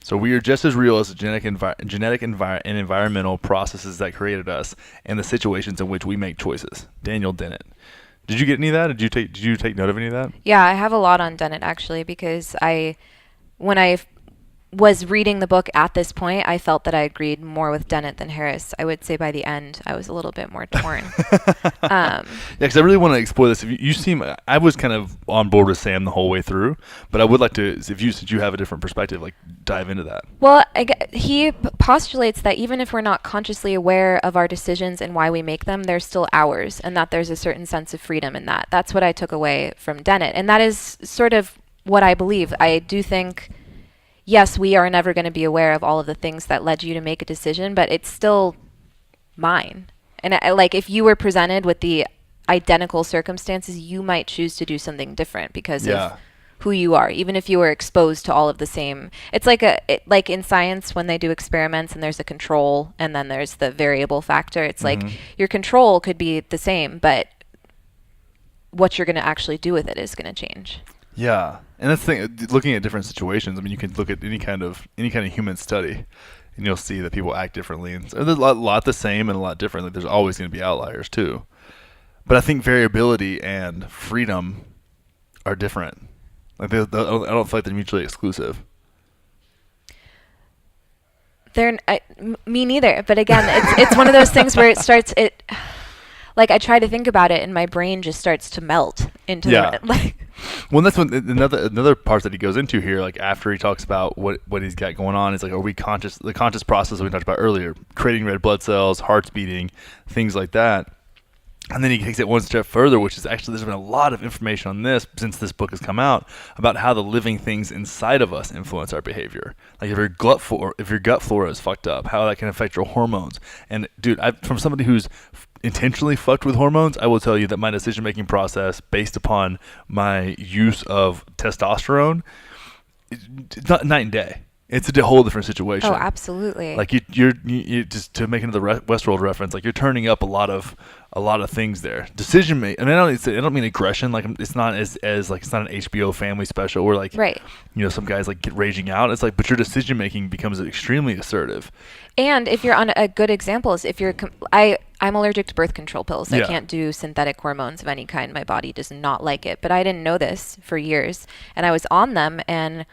So we are just as real as the genetic and environmental processes that created us and the situations in which we make choices. Daniel Dennett. Did you get any of that? Did you take note of any of that? Yeah, I have a lot on Dennett actually because when I was reading the book at this point, I felt that I agreed more with Dennett than Harris. I would say by the end, I was a little bit more torn. Yeah, because I really want to explore this. I was kind of on board with Sam the whole way through, but I would like to, since you have a different perspective, like dive into that. Well, he postulates that even if we're not consciously aware of our decisions and why we make them, they're still ours, and that there's a certain sense of freedom in that. That's what I took away from Dennett, and that is sort of what I believe. I do think, yes, we are never going to be aware of all of the things that led you to make a decision, but it's still mine. And like if you were presented with the identical circumstances, you might choose to do something different because of who you are, even if you were exposed to all of the same. It's like like in science when they do experiments and there's a control and then there's the variable factor. It's like your control could be the same, but what you're going to actually do with it is going to change. Yeah, and that's the thing. Looking at different situations, I mean, you can look at any kind of human study, and you'll see that people act differently. And so there's a lot the same and a lot different. Like there's always going to be outliers too, but I think variability and freedom are different. Like I don't feel like they're mutually exclusive. Me neither. But again, it's one of those things where like I try to think about it and my brain just starts to melt into like. Well, that's when another part that he goes into here, like after he talks about what he's got going on, is like, are we conscious? The conscious process that we talked about earlier, creating red blood cells, hearts beating, things like that. And then he takes it one step further, which is actually there's been a lot of information on this since this book has come out about how the living things inside of us influence our behavior. Like if your gut flora is fucked up, how that can affect your hormones. And dude, from somebody who's intentionally fucked with hormones, I will tell you that my decision making process based upon my use of testosterone, it's not night and day. It's a whole different situation. Oh, absolutely. Like you just to make another Westworld reference, like you're turning up a lot of things there. Decision make, and I don't mean aggression. Like it's not as like it's not an HBO family special where like Right. some guys like get raging out. It's like, but your decision making becomes extremely assertive. And if you're on a good examples, if you're, I'm allergic to birth control pills. I Yeah. can't do synthetic hormones of any kind. My body does not like it. But I didn't know this for years, and I was on them, and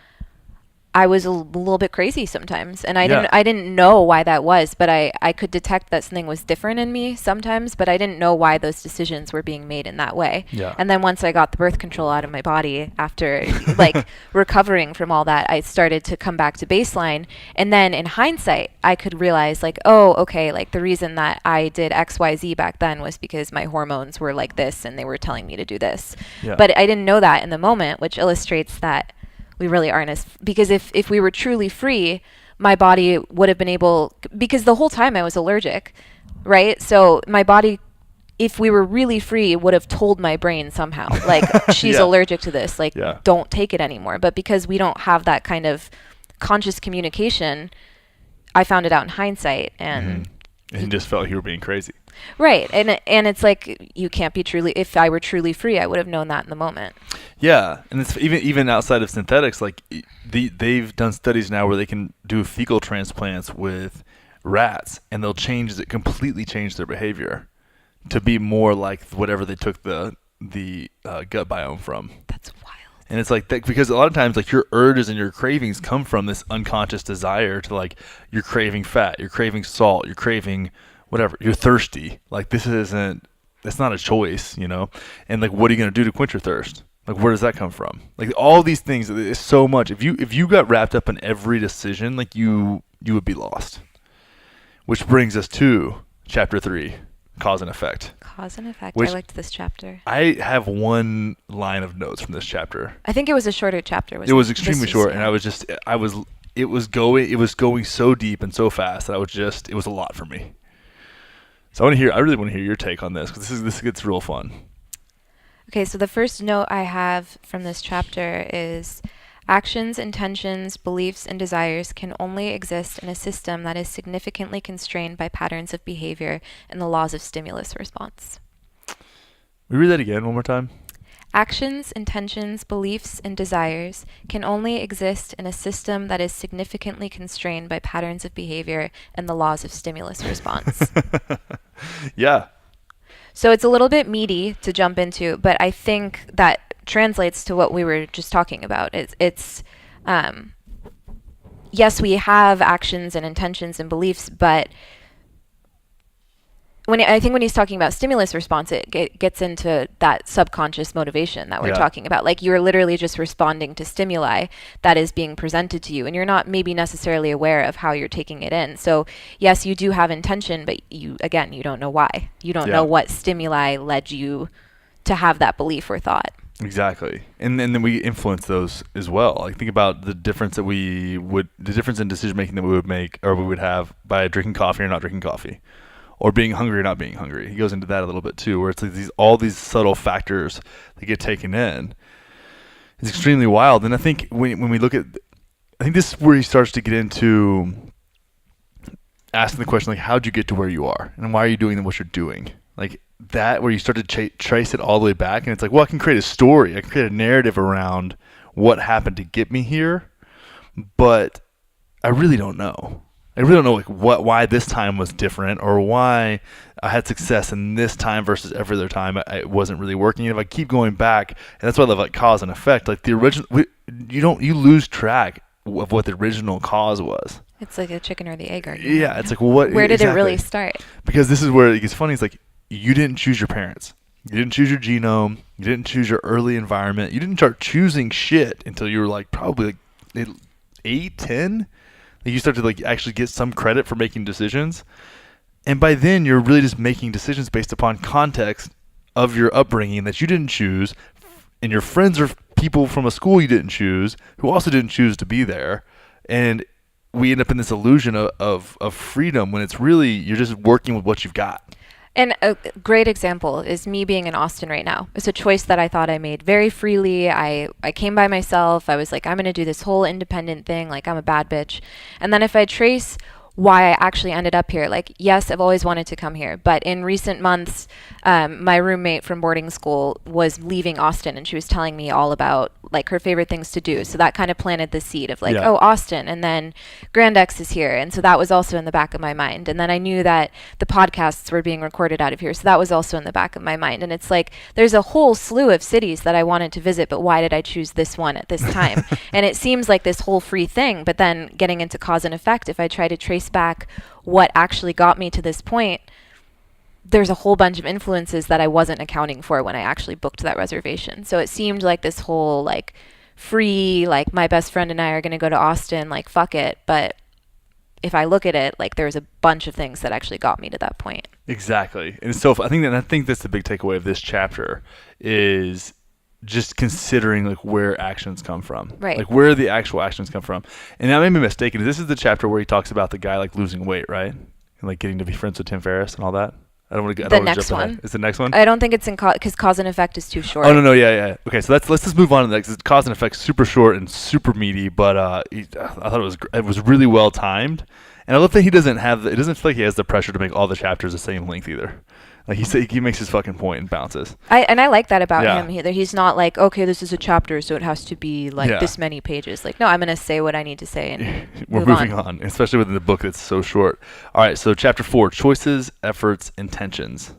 I was a little bit crazy sometimes, and Yeah. I didn't know why that was, but I could detect that something was different in me sometimes, but I didn't know why those decisions were being made in that way. Yeah. And then once I got the birth control out of my body after like recovering from all that, I started to come back to baseline, and then in hindsight, I could realize like, oh, okay, like the reason that I did XYZ back then was because my hormones were like this and they were telling me to do this. Yeah. But I didn't know that in the moment, which illustrates that we really aren't as, because if we were truly free, my body would have been able, because the whole time I was allergic, right? So my body, if we were really free, would have told my brain somehow, like, she's Yeah. allergic to this, like, Yeah. don't take it anymore. But because we don't have that kind of conscious communication, I found it out in hindsight, and And you just felt like you were being crazy. right, and it's like, you can't be truly, if I were truly free, I would have known that in the moment. Yeah, and it's even outside of synthetics, like they've done studies now where they can do fecal transplants with rats, and they'll completely change their behavior to be more like whatever they took the gut biome from. That's wild. And it's like that because a lot of times like your urges and your cravings come from this unconscious desire to like you're craving fat, you're craving salt, you're craving whatever, you're thirsty. Like that's not a choice, And like what are you gonna do to quench your thirst? Like where does that come from? Like all these things is so much. If you got wrapped up in every decision, like you would be lost. Which brings us to chapter 3, cause and effect. Cause and effect. Which- I liked this chapter. I have one line of notes from this chapter. I think it was a shorter chapter. It was This extremely short, and it was going so deep and so fast that it was a lot for me. So I really want to hear your take on this, because this gets real fun. Okay, so the first note I have from this chapter is actions, intentions, beliefs, and desires can only exist in a system that is significantly constrained by patterns of behavior and the laws of stimulus response. We read that again one more time. Actions, intentions, beliefs, and desires can only exist in a system that is significantly constrained by patterns of behavior and the laws of stimulus response. Yeah. So it's a little bit meaty to jump into, but I think that translates to what we were just talking about. It's yes, we have actions and intentions and beliefs, but I think when he's talking about stimulus response, it gets into that subconscious motivation that we're Yeah. talking about. Like you're literally just responding to stimuli that is being presented to you, and you're not maybe necessarily aware of how you're taking it in. So yes, you do have intention, but you don't know why. You don't know what stimuli led you to have that belief or thought. Exactly. And then we influence those as well. Like think about the difference the difference in decision making that we would make or we would have by drinking coffee or not drinking coffee, or being hungry or not being hungry. He goes into that a little bit too, where it's like all these subtle factors that get taken in. It's extremely wild. And I think when we look at, I think this is where he starts to get into asking the question, like, how'd you get to where you are? And why are you doing what you're doing? Like that, where you start to trace it all the way back. And it's like, well, I can create a story. I can create a narrative around what happened to get me here. But I really don't know. I really don't know like why this time was different, or why I had success in this time versus every other time it wasn't really working. And if I keep going back, and that's why I love like cause and effect. Like the original, you lose track of what the original cause was. It's like a chicken or the egg argument. Yeah, it's like what? Where did exactly. it really start? Because this is where it gets funny. It's like you didn't choose your parents. You didn't choose your genome. You didn't choose your early environment. You didn't start choosing shit until you were like probably like 8, 10. Like you start to like actually get some credit for making decisions. And by then you're really just making decisions based upon context of your upbringing that you didn't choose. And your friends are people from a school you didn't choose who also didn't choose to be there. And we end up in this illusion of freedom when it's really you're just working with what you've got. And a great example is me being in Austin right now. It's a choice that I thought I made very freely. I came by myself. I was like, I'm going to do this whole independent thing. Like, I'm a bad bitch. And then if I trace why I actually ended up here, like, yes, I've always wanted to come here. But in recent months, my roommate from boarding school was leaving Austin and she was telling me all about like her favorite things to do. So that kind of planted the seed of like, Yeah. oh, Austin. And then Grand X is here. And so that was also in the back of my mind. And then I knew that the podcasts were being recorded out of here. So that was also in the back of my mind. And it's like, there's a whole slew of cities that I wanted to visit, but why did I choose this one at this time? And it seems like this whole free thing, but then getting into cause and effect, if I try to trace back what actually got me to this point, there's a whole bunch of influences that I wasn't accounting for when I actually booked that reservation. So it seemed like this whole like free, like my best friend and I are going to go to Austin, like fuck it. But if I look at it, like there's a bunch of things that actually got me to that point. Exactly. And so I think that's the big takeaway of this chapter is just considering like where actions come from. Right. Like where the actual actions come from. And I may be mistaken. This is the chapter where he talks about the guy like losing weight, right? And like getting to be friends with Tim Ferriss and all that. I don't want to. The next one. Is the next one? I don't think it's in because cause and effect is too short. Oh no, yeah. Okay, so let's just move on to the next. Cause and effect, super short and super meaty, but I thought it was really well timed, and I love that he doesn't have. It doesn't feel like he has the pressure to make all the chapters the same length either. Like he makes his fucking point and bounces. I like that about Yeah. him either. He's not like, okay, this is a chapter, so it has to be like Yeah. this many pages. Like, no, I'm gonna say what I need to say and We're move moving on, especially within the book that's so short. All right, so chapter 4: choices, efforts, intentions.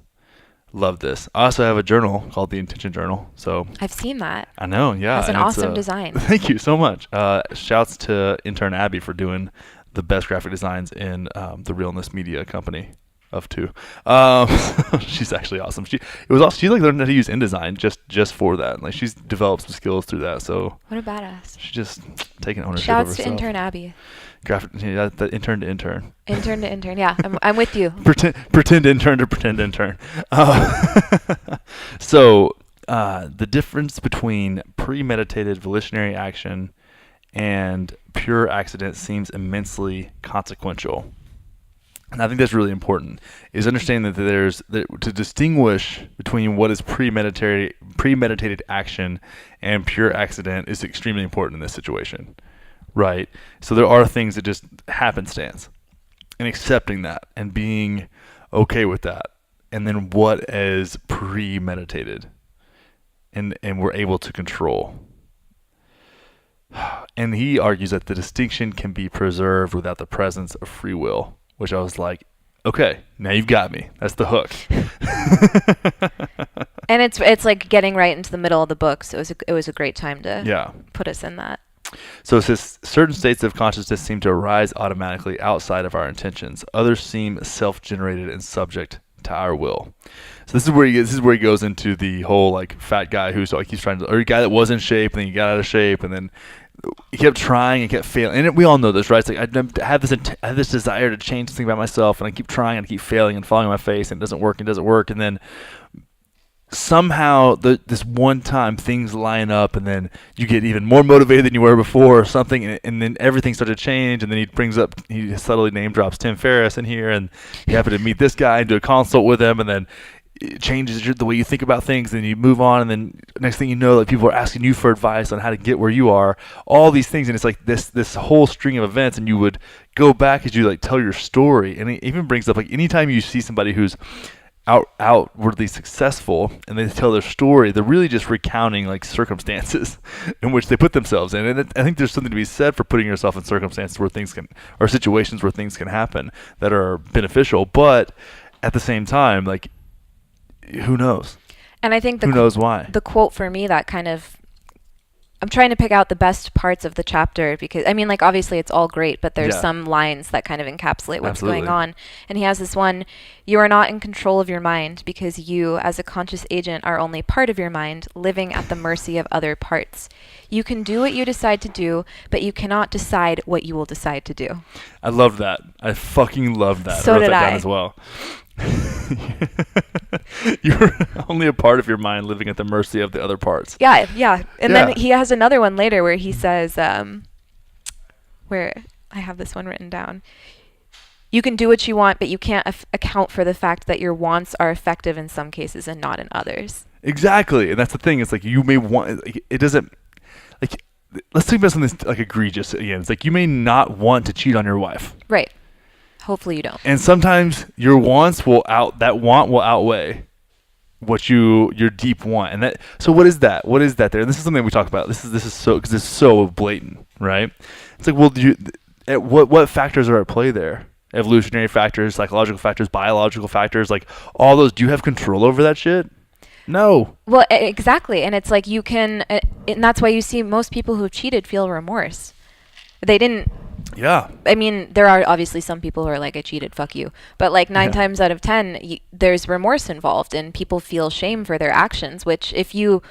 Love this. I also have a journal called the Intention Journal. So I've seen that. I know, yeah. That's an and it's, awesome design. Thank you so much. Shouts to intern Abby for doing the best graphic designs in the Realness Media company of two. She's actually awesome. She like learned how to use InDesign just for that. Like she's developed some skills through that. So What a badass. she's just taking ownership of Shouts herself. to intern Abby. Graphic, yeah, that intern to intern. Intern to intern. Yeah, I'm with you. Pretend intern to pretend intern. So the difference between premeditated volitionary action and pure accident seems immensely consequential. And I think that's really important, is understanding that to distinguish between what is premeditated action and pure accident is extremely important in this situation, right? So there are things that just happenstance, and accepting that and being okay with that, and then what is premeditated, and we're able to control. And he argues that the distinction can be preserved without the presence of free will, which I was like, okay, now you've got me. That's the hook. And it's like getting right into the middle of the book, so it was a great time to put us in that. So it says certain states of consciousness seem to arise automatically outside of our intentions. Others seem self-generated and subject to our will. So this is where he goes into the whole like fat guy who's like he's trying to, or a guy that was in shape and then he got out of shape and then he kept trying and kept failing. And we all know this, right? It's like I have this desire to change something about myself, and I keep trying and I keep failing and falling on my face, and it doesn't work, and then somehow this one time things line up, and then you get even more motivated than you were before or something, and then everything started to change, and then he subtly name drops Tim Ferriss in here, and you happen to meet this guy and do a consult with him, and then it changes the way you think about things, and you move on, and then next thing you know, like people are asking you for advice on how to get where you are, all these things, and it's like this whole string of events, and you would go back as you like tell your story, and it even brings up like anytime you see somebody who's outwardly successful and they tell their story, they're really just recounting like circumstances in which they put themselves in, and I think there's something to be said for putting yourself in circumstances where things can, or situations where things can happen that are beneficial, but at the same time, like, who knows? And I think who knows why? The quote for me that kind of, I'm trying to pick out the best parts of the chapter because, I mean, like, obviously it's all great, but there's some lines that kind of encapsulate what's going on. And he has this one, you are not in control of your mind because you, as a conscious agent, are only part of your mind, living at the mercy of other parts. You can do what you decide to do, but you cannot decide what you will decide to do. I love that. I fucking love that. So I wrote did that I. down as well. You're only a part of your mind living at the mercy of the other parts. Yeah. And then he has another one later where he says, where I have this one written down. You can do what you want, but you can't account for the fact that your wants are effective in some cases and not in others. Exactly, and that's the thing. It's like you may want. Like, it doesn't. Like, let's think about something like egregious again. It's like you may not want to cheat on your wife, Right. Hopefully you don't. and sometimes your wants will want will outweigh what your deep want. And that, so what is that? What is that there? And this is something we talk about. This is so, because it's so blatant, right? It's like, well, what factors are at play there? Evolutionary factors, psychological factors, biological factors, like all those. Do you have control over that shit? No. Well, exactly. And it's like you can, and that's why you see most people who've cheated feel remorse. They didn't, Yeah. I mean, there are obviously some people who are like, I cheated, fuck you. But like nine Yeah. times out of 10, there's remorse involved and people feel shame for their actions, which if you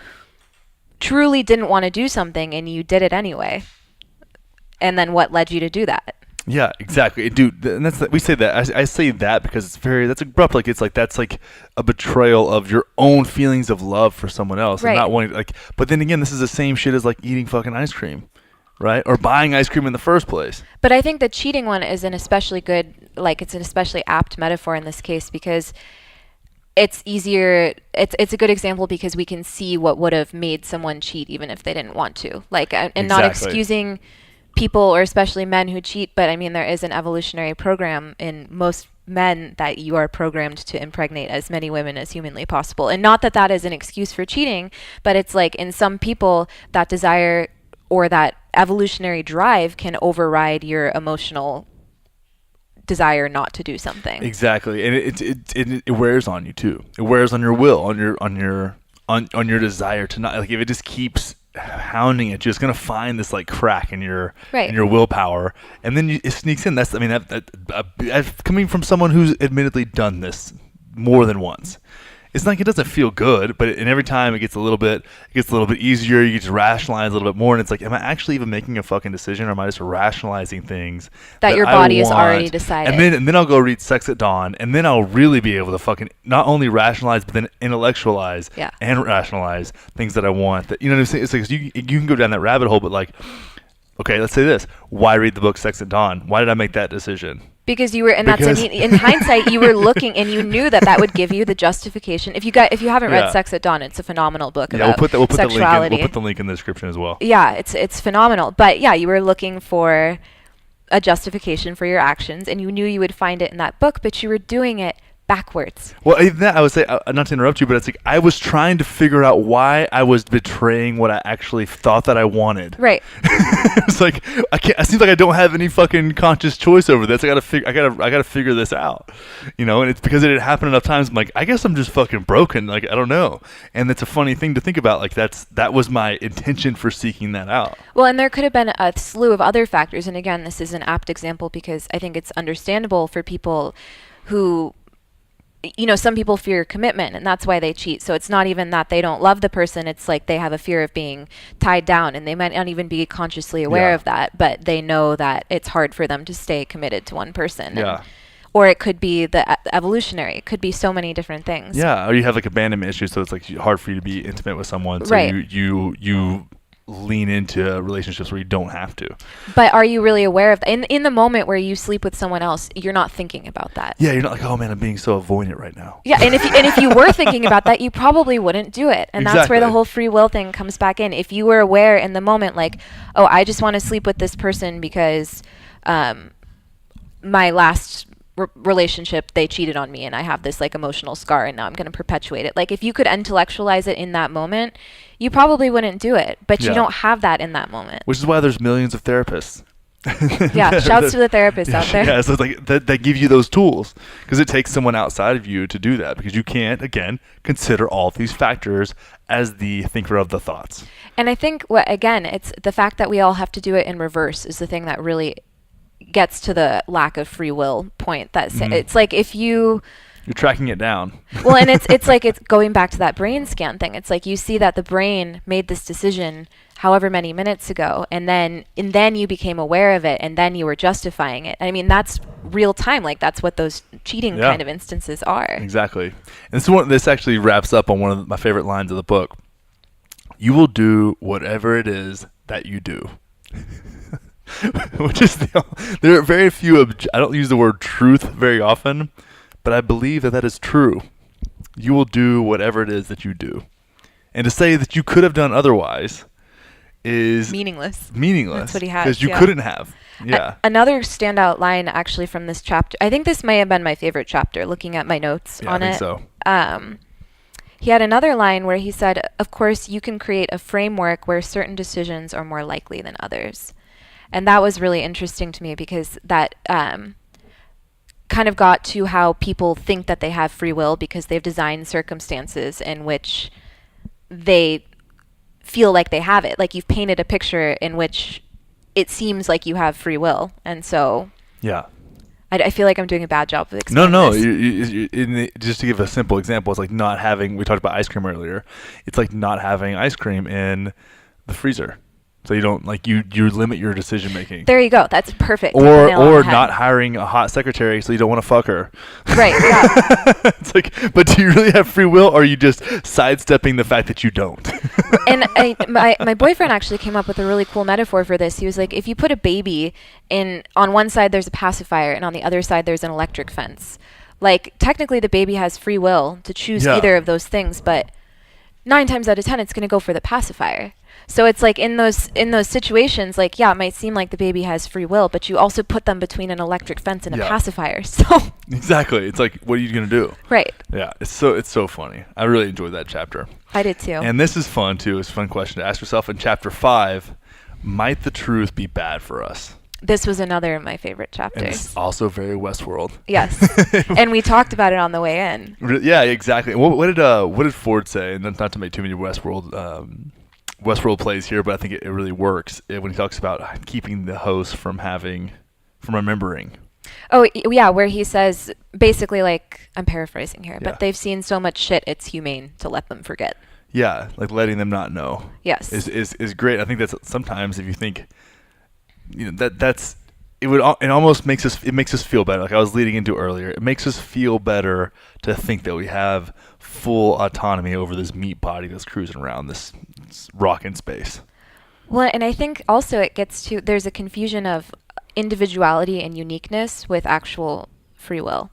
truly didn't want to do something and you did it anyway, and then what led you to do that? Yeah, exactly, dude. And we say that. I say that because that's abrupt. Like it's like that's like a betrayal of your own feelings of love for someone else, and Right. not wanting like. But then again, this is the same shit as like eating fucking ice cream, right? Or buying ice cream in the first place. But I think the cheating one is an especially good, like it's an especially apt metaphor in this case because it's easier, it's a good example because we can see what would have made someone cheat even if they didn't want to. Like, and not Exactly. excusing people or especially men who cheat, but I mean, there is an evolutionary program in most men that you are programmed to impregnate as many women as humanly possible. And not that that is an excuse for cheating, but it's like in some people that desire or that evolutionary drive can override your emotional desire not to do something. Exactly, and it wears on you too. It wears on your will, on your desire to not, like, if it just keeps hounding at you, it's gonna find this like crack in your Right. in your willpower, and then it sneaks in. That's, I mean, coming from someone who's admittedly done this more than once. It's like it doesn't feel good, and every time it gets a little bit easier. You get to rationalize a little bit more, and it's like, am I actually even making a fucking decision, or am I just rationalizing things That your I body has want? already decided. And then I'll go read Sex at Dawn, and then I'll really be able to fucking not only rationalize, but then intellectualize Yeah. and rationalize things that I want. That, you know what I'm saying? It's like you can go down that rabbit hole, but like, okay, let's say this: why read the book Sex at Dawn? Why did I make that decision? Because you were, and that's, I Because- mean, in hindsight, you were looking, and you knew that that would give you the justification. If you haven't read Yeah. Sex at Dawn, it's a phenomenal book Yeah, about we'll put sexuality. we'll put the link in the description as well. Yeah, it's phenomenal. But yeah, you were looking for a justification for your actions, and you knew you would find it in that book, but you were doing it backwards. Well, even that, I would say, not to interrupt you, but it's like I was trying to figure out why I was betraying what I actually thought that I wanted. Right. It's like I can't. It seems like I don't have any fucking conscious choice over this. I gotta figure this out, you know. And it's because it had happened enough times. I'm like, I guess I'm just fucking broken. Like, I don't know. And it's a funny thing to think about. Like, that was my intention for seeking that out. Well, and there could have been a slew of other factors. And again, this is an apt example because I think it's understandable for people who, you know, some people fear commitment and that's why they cheat. So it's not even that they don't love the person. It's like they have a fear of being tied down and they might not even be consciously aware Yeah. of that, but they know that it's hard for them to stay committed to one person. Yeah. Or it could be the evolutionary. It could be so many different things. Yeah. Or you have like abandonment issues, so it's like hard for you to be intimate with someone. So Right. you lean into relationships where you don't have to. But are you really aware of that? In the moment where you sleep with someone else, you're not thinking about that. Yeah, you're not like, oh man, I'm being so avoidant right now. Yeah, and if you were thinking about that, you probably wouldn't do it. And that's where the Exactly. whole free will thing comes back in. If you were aware in the moment, like, oh, I just want to sleep with this person because my last relationship, they cheated on me and I have this like emotional scar and now I'm going to perpetuate it. Like, if you could intellectualize it in that moment, you probably wouldn't do it. But Yeah. you don't have that in that moment. Which is why there's millions of therapists. Yeah, shouts to the therapists out there. Yeah, so it's like that give you those tools, because it takes someone outside of you to do that, because you can't, again, consider all of these factors as the thinker of the thoughts. And I think, again, it's the fact that we all have to do it in reverse is the thing that really gets to the lack of free will point. It's like if you're tracking it down. Well, and it's like it's going back to that brain scan thing. It's like you see that the brain made this decision however many minutes ago, and then you became aware of it, and then you were justifying it. I mean, that's real time. Like, that's what those cheating Yeah. kind of instances are. Exactly. And this actually wraps up on one of my favorite lines of the book. You will do whatever it is that you do. which is there are very few. I don't use the word truth very often, but I believe that is true. You will do whatever it is that you do, and to say that you could have done otherwise is Meaningless. Meaningless. That's what he has. Because you yeah. couldn't have. Yeah. Another standout line actually from this chapter. I think this may have been my favorite chapter. Looking at my notes Yeah, on I it. think so. He had another line where he said, "Of course, you can create a framework where certain decisions are more likely than others," and that was really interesting to me because that kind of got to how people think that they have free will because they've designed circumstances in which they feel like they have it. Like you've painted a picture in which it seems like you have free will, and so Yeah. I feel like I'm doing a bad job of No, explaining no. this. Just to give a simple example, it's like not having. We talked about ice cream earlier. It's like not having ice cream in the freezer, so you don't like you limit your decision making. There you go. That's perfect. Or not hiring a hot secretary, so you don't want to fuck her. Right. Yeah. It's like, but do you really have free will, or are you just sidestepping the fact that you don't? And my boyfriend actually came up with a really cool metaphor for this. He was like, if you put a baby on one side there's a pacifier and on the other side there's an electric fence. Like technically the baby has free will to choose either of those things, but 9 times out of 10 it's going to go for the pacifier. So it's like in those situations, like yeah, it might seem like the baby has free will, but you also put them between an electric fence and a pacifier. So exactly, it's like, what are you gonna do? Right. Yeah, it's so funny. I really enjoyed that chapter. I did too. And this is fun too. It's a fun question to ask yourself in chapter 5. Might the truth be bad for us? This was another of my favorite chapters. And it's also very Westworld. Yes, and we talked about it on the way in. Yeah, exactly. What did Ford say? And not to make too many Westworld plays here, but I think it really works when he talks about keeping the host from remembering. Oh, yeah, where he says, basically, like, I'm paraphrasing here, but they've seen so much shit, it's humane to let them forget. Yeah, like letting them not know. Yes. Is great. I think that's sometimes if you think, it almost makes us feel better. Like I was leading into earlier, it makes us feel better to think that we have full autonomy over this meat body that's cruising around this rock in space. Well, and I think also it gets to, there's a confusion of individuality and uniqueness with actual free will.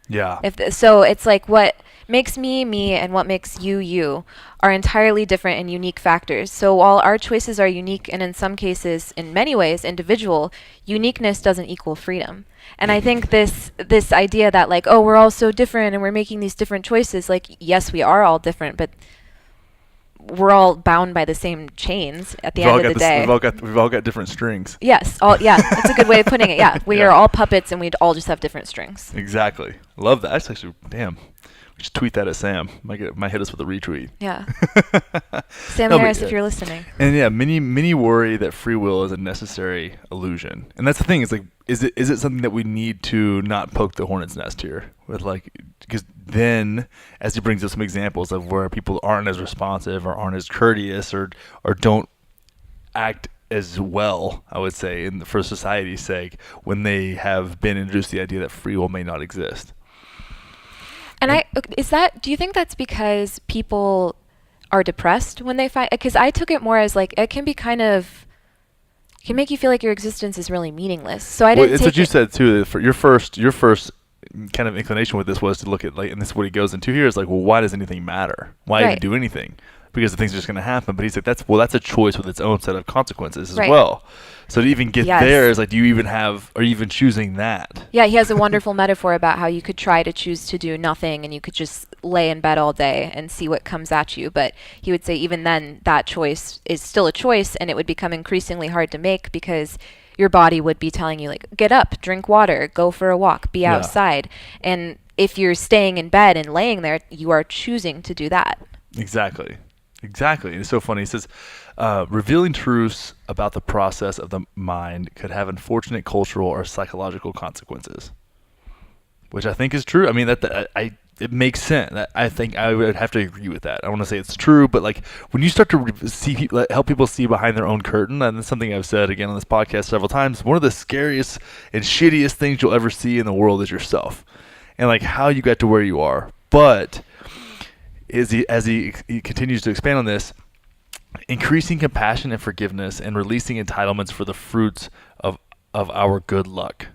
Yeah. So it's like what makes me me and what makes you you are entirely different and unique factors. So while our choices are unique and in some cases, in many ways, individual, uniqueness doesn't equal freedom. And I think this idea that like, oh, we're all so different and we're making these different choices, like, yes, we are all different, but we're all bound by the same chains at the end of the day. We've all got different strings. Yes. That's a good way of putting it. Yeah. We are all puppets and we'd all just have different strings. Exactly. Love that. That's actually, damn. We should tweet that at Sam. Might hit us with a retweet. Yeah. Sam Harris, if you're listening. And yeah, many worry that free will is a necessary illusion. And that's the thing, is like, is it something that we need to not poke the hornet's nest here with, like, because then as he brings up some examples of where people aren't as responsive or aren't as courteous or don't act as well, I would say, for society's sake, when they have been introduced to the idea that free will may not exist. And do you think that's because people are depressed when they find, because I took it more as like, it can be kind of, it can make you feel like your existence is really meaninless. So I didn't it's what you said too. For your first kind of inclination with this was to look at, like, and this is what he goes into here, is like, well, why does anything matter? Why even do anything? Because the things are just going to happen. But he's like, that's a choice with its own set of consequences as well. So to even get there is like, are you even choosing that? Yeah, he has a wonderful metaphor about how you could try to choose to do nothing and you could just lay in bed all day and see what comes at you. But he would say even then that choice is still a choice, and it would become increasingly hard to make because your body would be telling you, like, get up, drink water, go for a walk, be outside. And if you're staying in bed and laying there, you are choosing to do that. Exactly. It's so funny. He says, revealing truths about the process of the mind could have unfortunate cultural or psychological consequences, which I think is true. I mean, it makes sense. I think I would have to agree with that. I want to say it's true, but like when you start to help people see behind their own curtain, and that's something I've said again on this podcast several times, one of the scariest and shittiest things you'll ever see in the world is yourself, and like how you got to where you are. But as he continues to expand on this, increasing compassion and forgiveness, and releasing entitlements for the fruits of our good luck.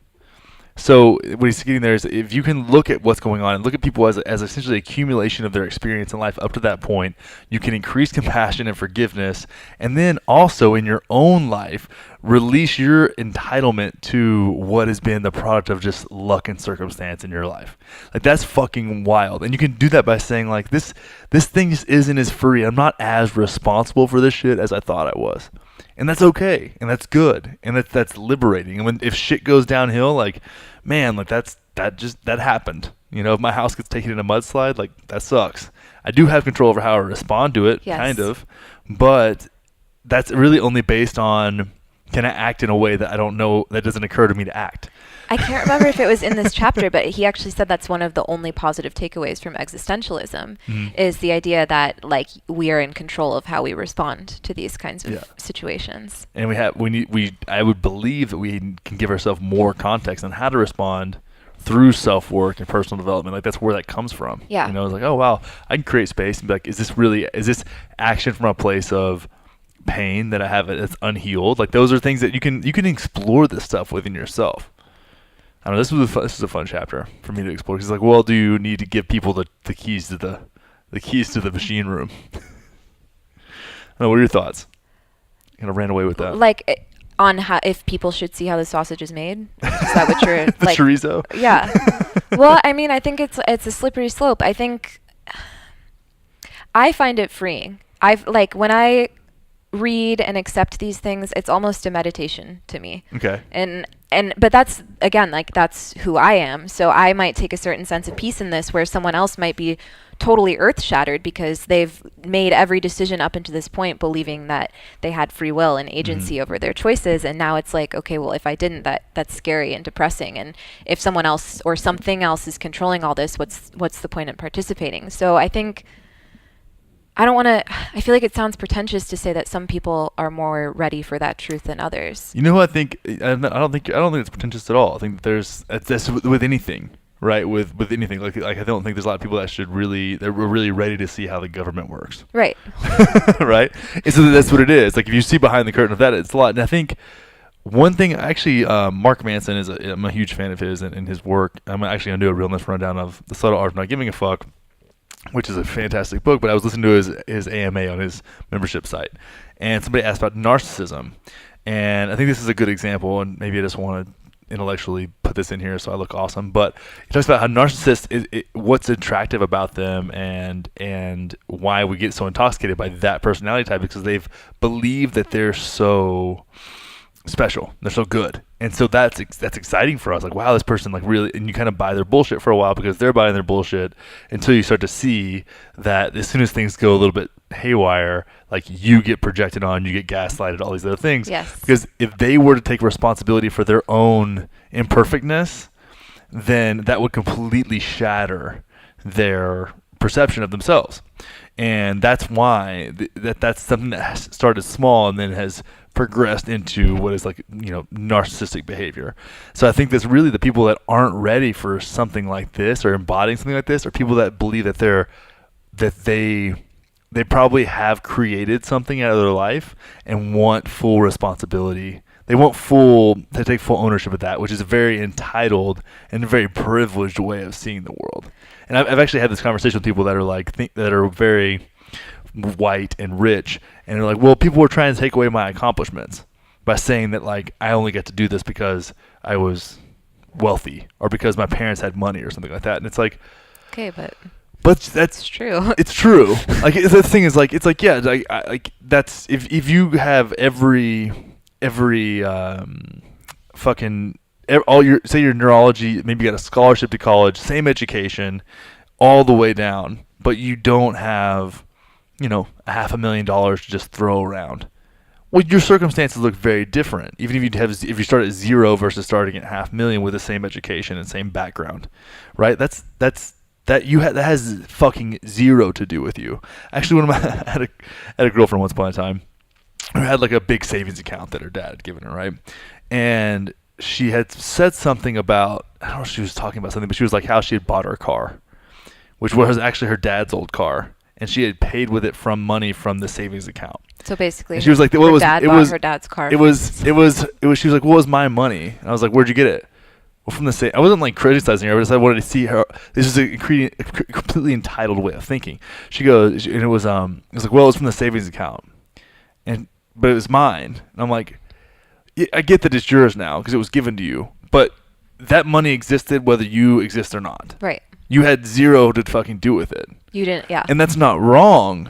So what he's getting there is if you can look at what's going on and look at people as essentially accumulation of their experience in life up to that point, you can increase compassion and forgiveness, and then also in your own life, release your entitlement to what has been the product of just luck and circumstance in your life. Like that's fucking wild. And you can do that by saying like this thing just isn't as free. I'm not as responsible for this shit as I thought I was. And that's okay, and that's good, and that's liberating. And if shit goes downhill, like, man, like that happened. You know, if my house gets taken in a mudslide, like that sucks. I do have control over how I respond to it, Yes. kind of, but that's really only based on can I act in a way that I don't know that doesn't occur to me to act. I can't remember if it was in this chapter, but he actually said that's one of the only positive takeaways from existentialism is the idea that like we are in control of how we respond to these kinds of situations. And I would believe that we can give ourselves more context on how to respond through self-work and personal development. Like that's where that comes from. Yeah. You know, it's like, oh wow, I can create space and be like, is this action from a place of pain that I have that's unhealed? Like those are things that you can explore this stuff within yourself. I don't know. This is a fun chapter for me to explore. He's like, well, do you need to give people the keys to the keys to the machine room? I don't know, what are your thoughts? Kind of ran away with that. Like on how if people should see how the sausage is made. Is that what you're the like? chorizo. Yeah. Well, I mean, I think it's a slippery slope. I think I find it freeing. I've like when I read and accept these things, it's almost a meditation to me. Okay. But that's again like that's who I am. So I might take a certain sense of peace in this where someone else might be totally earth shattered because they've made every decision up until this point believing that they had free will and agency over their choices, and now it's like, okay, well, if I didn't, that's scary and depressing, and if someone else or something else is controlling all this, what's the point in participating? So I think I feel like it sounds pretentious to say that some people are more ready for that truth than others. You know who I think? I don't think it's pretentious at all. I think that's with anything, right? With anything, like I don't think there's a lot of people that they're really ready to see how the government works. Right. Right. And so that's what it is. Like if you see behind the curtain of that, it's a lot. And I think one thing, actually, Mark Manson I'm a huge fan of his and his work. I'm actually gonna do a realness rundown of The Subtle Art of Not Giving a Fuck, which is a fantastic book, but I was listening to his AMA on his membership site, and somebody asked about narcissism, and I think this is a good example, and maybe I just want to intellectually put this in here so I look awesome, but he talks about how narcissists, what's attractive about them, and why we get so intoxicated by that personality type, because they've believed that they're so special, they're so good, and so that's exciting for us. Like, wow, this person like really, and you kind of buy their bullshit for a while because they're buying their bullshit until you start to see that as soon as things go a little bit haywire, like you get projected on, you get gaslighted, all these other things. Yes. Because if they were to take responsibility for their own imperfectness, then that would completely shatter their perception of themselves. And that's why that's something that started small and then has progressed into what is like, narcissistic behavior. So I think that's really the people that aren't ready for something like this or embodying something like this are people that believe that they probably have created something out of their life and want full responsibility. They want to take full ownership of that, which is a very entitled and a very privileged way of seeing the world. And I've actually had this conversation with people that are that are very white and rich, and they're like, well, people were trying to take away my accomplishments by saying that like I only get to do this because I was wealthy or because my parents had money or something like that. And it's like, okay, but that's true. It's true. Like the thing is like it's like, yeah, like that's if you have every fucking all your, say your neurology, maybe you got a scholarship to college, same education, all the way down, but you don't have $500,000 to just throw around. Well, your circumstances look very different. Even if you start at zero versus starting at $500,000 with the same education and same background, right? That has fucking zero to do with you. Actually, I had a girlfriend once upon a time who had like a big savings account that her dad had given her, right? And she had said something about, I don't know if she was talking about something, but she was like how she had bought her car, which was actually her dad's old car. and she had paid with it from money from the savings account. So basically, And she was like, her dad bought her dad's car. She was like, what was my money? And I was like, where'd you get it? Well, from the same. I wasn't like criticizing her, but I wanted to see her. This is a completely entitled way of thinking. She goes, and it was like, well, it was from the savings account, but it was mine. And I'm like, yeah, I get that it's yours now because it was given to you, but that money existed whether you exist or not. Right. You had zero to fucking do with it. You didn't, yeah. And that's not wrong,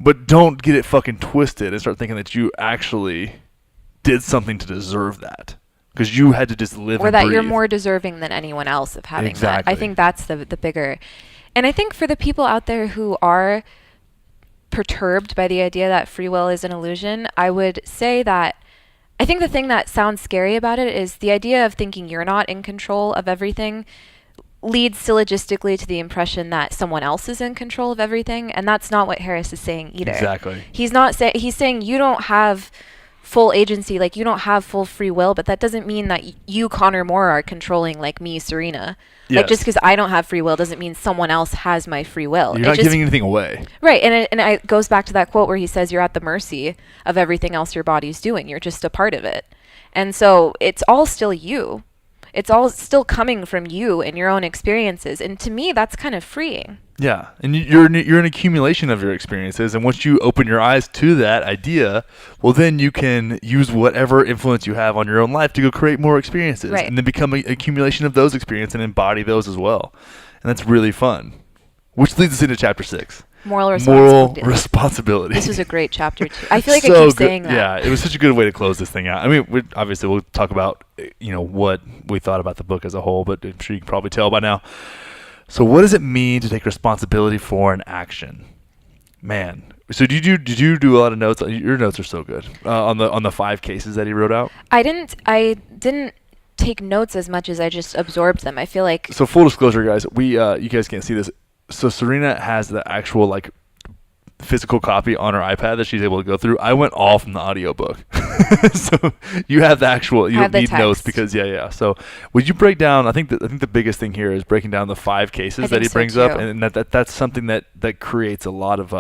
but don't get it fucking twisted and start thinking that you actually did something to deserve that. Because you had to just live or and that breathe. You're more deserving than anyone else of having Exactly. that. I think that's the bigger. And I think for the people out there who are perturbed by the idea that free will is an illusion, I would say that I think the thing that sounds scary about it is the idea of thinking you're not in control of everything leads syllogistically to the impression that someone else is in control of everything, and that's not what Harris is saying either. Exactly. He's saying you don't have full agency, like you don't have full free will, but that doesn't mean that you, Connor Moore, are controlling like me, Serena. Yes. Like just because I don't have free will doesn't mean someone else has my free will. You're not giving anything away. Right, and it goes back to that quote where he says you're at the mercy of everything else your body's doing. You're just a part of it. And so it's all still you. It's all still coming from you and your own experiences. And to me, that's kind of freeing. Yeah, and you're an accumulation of your experiences, and once you open your eyes to that idea, well, then you can use whatever influence you have on your own life to go create more experiences, right. and then become an accumulation of those experiences and embody those as well. And that's really fun, which leads us into chapter 6. Moral responsibility. This was a great chapter too. I feel like I keep saying that. Yeah, it was such a good way to close this thing out. I mean, obviously we'll talk about what we thought about the book as a whole, but I'm sure you can probably tell by now. So what does it mean to take responsibility for an action? Man. So did you do a lot of notes? Your notes are so good on the 5 cases that he wrote out. I didn't take notes as much as I just absorbed them. I feel like. So full disclosure, guys, you guys can't see this. So Serena has the actual like physical copy on her iPad that she's able to go through. I went all from the audiobook. So you have the actual, you don't need notes because So would you break down, I think the biggest thing here is breaking down the 5 cases that he brings up, and that's something that creates a lot of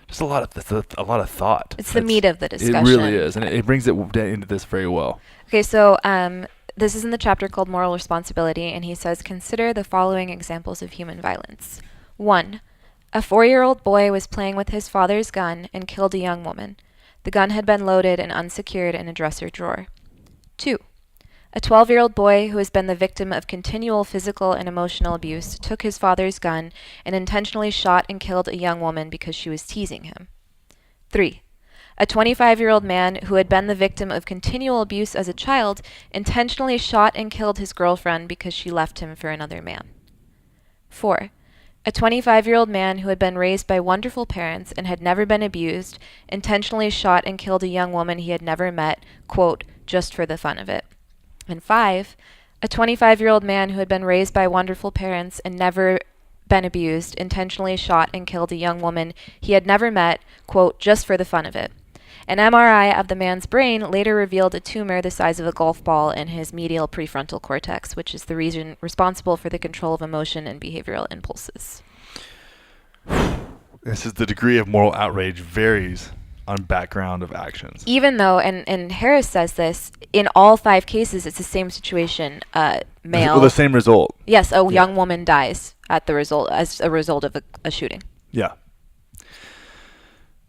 just a lot of thought. It's the meat of the discussion. It really is, and it brings it into this very well. Okay, so this is in the chapter called Moral Responsibility, and he says, consider the following examples of human violence. 1. A 4-year-old boy was playing with his father's gun and killed a young woman. The gun had been loaded and unsecured in a dresser drawer. 2. A 12-year-old boy who has been the victim of continual physical and emotional abuse took his father's gun and intentionally shot and killed a young woman because she was teasing him. 3. A 25-year-old man who had been the victim of continual abuse as a child intentionally shot and killed his girlfriend because she left him for another man. 4. A 25-year-old man who had been raised by wonderful parents and had never been abused intentionally shot and killed a young woman he had never met, quote, just for the fun of it. And 5. A 25-year-old man who had been raised by wonderful parents and never been abused intentionally shot and killed a young woman he had never met, quote, just for the fun of it. An MRI of the man's brain later revealed a tumor the size of a golf ball in his medial prefrontal cortex, which is the region responsible for the control of emotion and behavioral impulses. This is the degree of moral outrage varies on background of actions. Even though, and Harris says this, in all 5 cases, it's the same situation. Male. Well, the same result. Yes, a young woman dies as a result of a shooting. Yeah.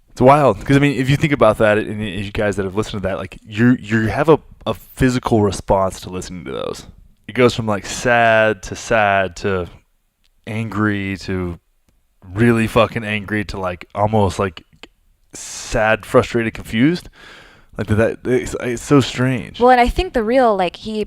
It's wild because I mean, if you think about that, and you guys that have listened to that, like you have a physical response to listening to those. It goes from like sad to angry to really fucking angry to like almost like sad, frustrated, confused. Like that, it's so strange. Well, and I think the real, like, he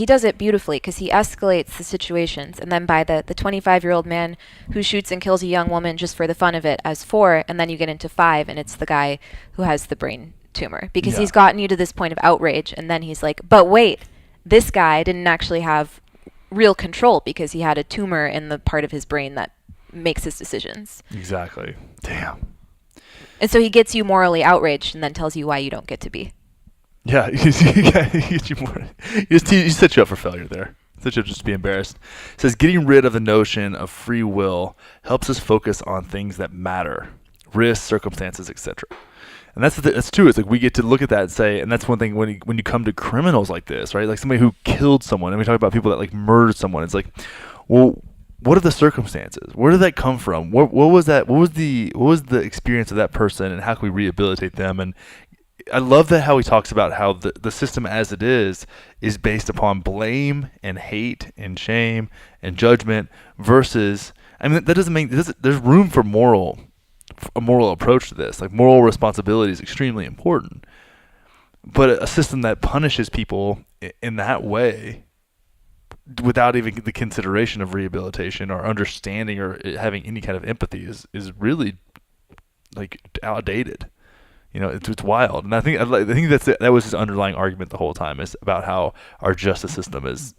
does it beautifully because he escalates the situations, and then by the 25-year-old man who shoots and kills a young woman just for the fun of it as 4, and then you get into 5, and it's the guy who has the brain tumor because he's gotten you to this point of outrage, and then he's like, but wait, this guy didn't actually have real control because he had a tumor in the part of his brain that makes his decisions. Exactly. Damn. And so he gets you morally outraged and then tells you why you don't get to be. Yeah, he gets you more. He set you up for failure there. Such a just be embarrassed. It says getting rid of the notion of free will helps us focus on things that matter, risks, circumstances, etc. And that's true. It's like we get to look at that and say, and that's one thing when you come to criminals like this, right? Like somebody who killed someone, and we talk about people that like murdered someone. It's like, well, what are the circumstances? Where did that come from? What was that? What was the experience of that person, and how can we rehabilitate them? And I love that how he talks about how the system as it is based upon blame and hate and shame and judgment versus, I mean, that doesn't make, there's room for a moral approach to this. Like moral responsibility is extremely important. But a system that punishes people in that way without even the consideration of rehabilitation or understanding or having any kind of empathy is really like outdated. You know, it's wild, and I think that was his underlying argument the whole time, is about how our justice system is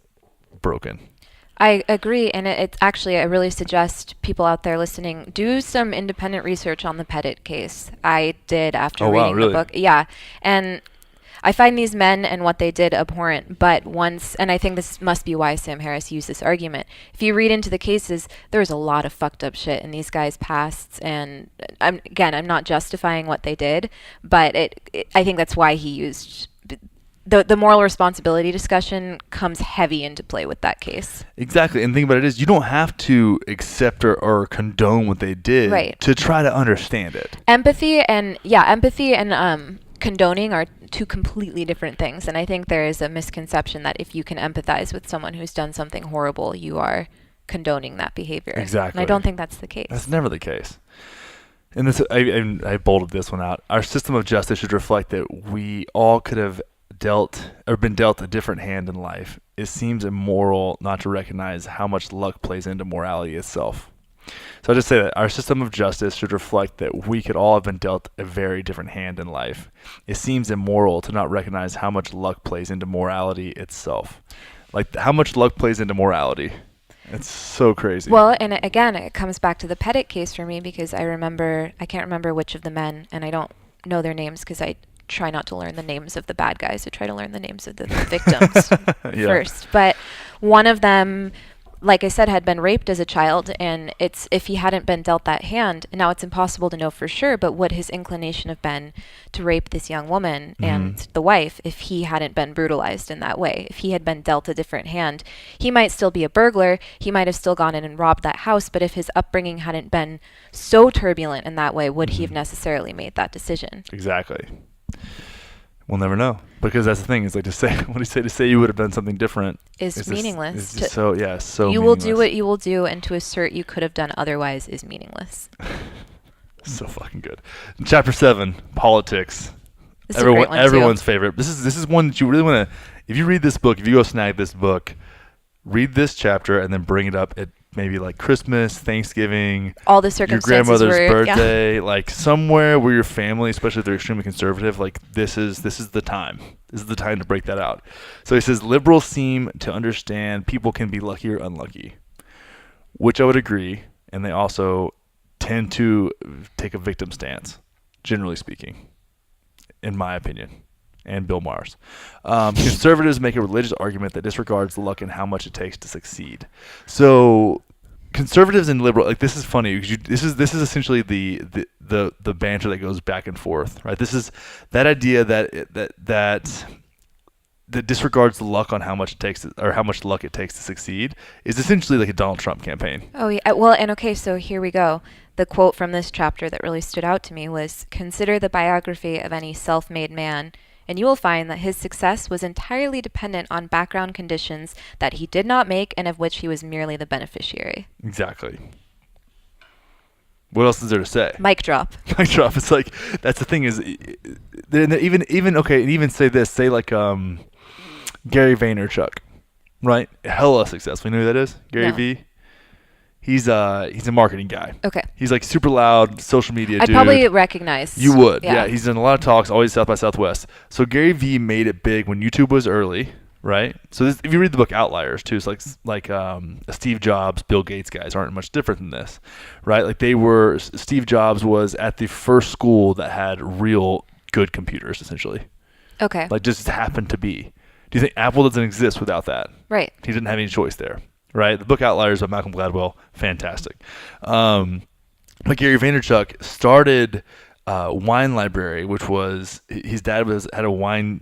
broken. I agree, and it's actually, I really suggest people out there listening do some independent research on the Pettit case. I did after Oh wow, reading really? the book. Yeah, and I find these men and what they did abhorrent, but once, and I think this must be why Sam Harris used this argument. If you read into the cases, there's a lot of fucked up shit in these guys' pasts, and I'm not justifying what they did, but I think that's why he used the moral responsibility discussion comes heavy into play with that case. Exactly, and the thing about it is, you don't have to accept or condone what they did, Right, to try to understand it. empathy and condoning are two completely different things, and I think there is a misconception that if you can empathize with someone who's done something horrible, you are condoning that behavior. Exactly. And I don't think that's the case. That's never the case. And this, I bolded this one out. Our system of justice should reflect that we all could have been dealt a different hand in life. It seems immoral not to recognize how much luck plays into morality itself. So I just say that our system of justice should reflect that we could all have been dealt a very different hand in life. It seems immoral to not recognize how much luck plays into morality itself. Like how much luck plays into morality. It's so crazy. Well, and again, it comes back to the Pettit case for me, because I can't remember which of the men, and I don't know their names because I try not to learn the names of the bad guys. I try to learn the names of the victims Yeah. first. But one of them, like I said, had been raped as a child, and if he hadn't been dealt that hand, now it's impossible to know for sure, but would his inclination have been to rape this young woman and the wife if he hadn't been brutalized in that way? If he had been dealt a different hand, he might still be a burglar, he might have still gone in and robbed that house, but if his upbringing hadn't been so turbulent in that way, would he have necessarily made that decision? Exactly. We'll never know, because that's the thing. Is like to say you would have done something different Is meaningless. It's just so You will meaningless. do what you will do, and to assert you could have done otherwise is meaningless. So fucking good. Chapter 7, politics. This is a great one, too. Everyone's favorite. This is one that you really want to. If you read this book, if you go snag this book, read this chapter and then bring it up at maybe like Christmas, Thanksgiving, All the your circumstances grandmother's were, birthday, like somewhere where your family, especially if they're extremely conservative, like this is the time. This is the time to break that out. So he says liberals seem to understand people can be lucky or unlucky, which I would agree, and they also tend to take a victim stance, generally speaking, in my opinion. And Bill Maher's. Conservatives make a religious argument that disregards luck and how much it takes to succeed. So conservatives and liberal, like this is funny because this is essentially the banter that goes back and forth, right? This is that idea that disregards the luck on how much it takes or how much luck it takes to succeed is essentially like a Donald Trump campaign. Oh, yeah. Well, and okay, so here we go. The quote from this chapter that really stood out to me was, "Consider the biography of any self-made man, and you will find that his success was entirely dependent on background conditions that he did not make and of which he was merely the beneficiary." Exactly. What else is there to say? Mic drop. Mic drop. It's like, that's the thing is, even say this, say like Gary Vaynerchuk, right? Hella successful. You know who that is? Gary No. V. He's a marketing guy. Okay. He's like super loud social media I'd dude. probably recognize. You would, yeah. He's done a lot of talks, always South by Southwest. So Gary V made it big when YouTube was early, right? So if you read the book Outliers too, it's like Steve Jobs, Bill Gates guys aren't much different than this, right? Like Steve Jobs was at the first school that had real good computers, essentially. Okay. Like just happened to be. Do you think Apple doesn't exist without that? Right. He didn't have any choice there, right? The book Outliers by Malcolm Gladwell, fantastic. But Gary Vaynerchuk started Wine Library, which was his dad had a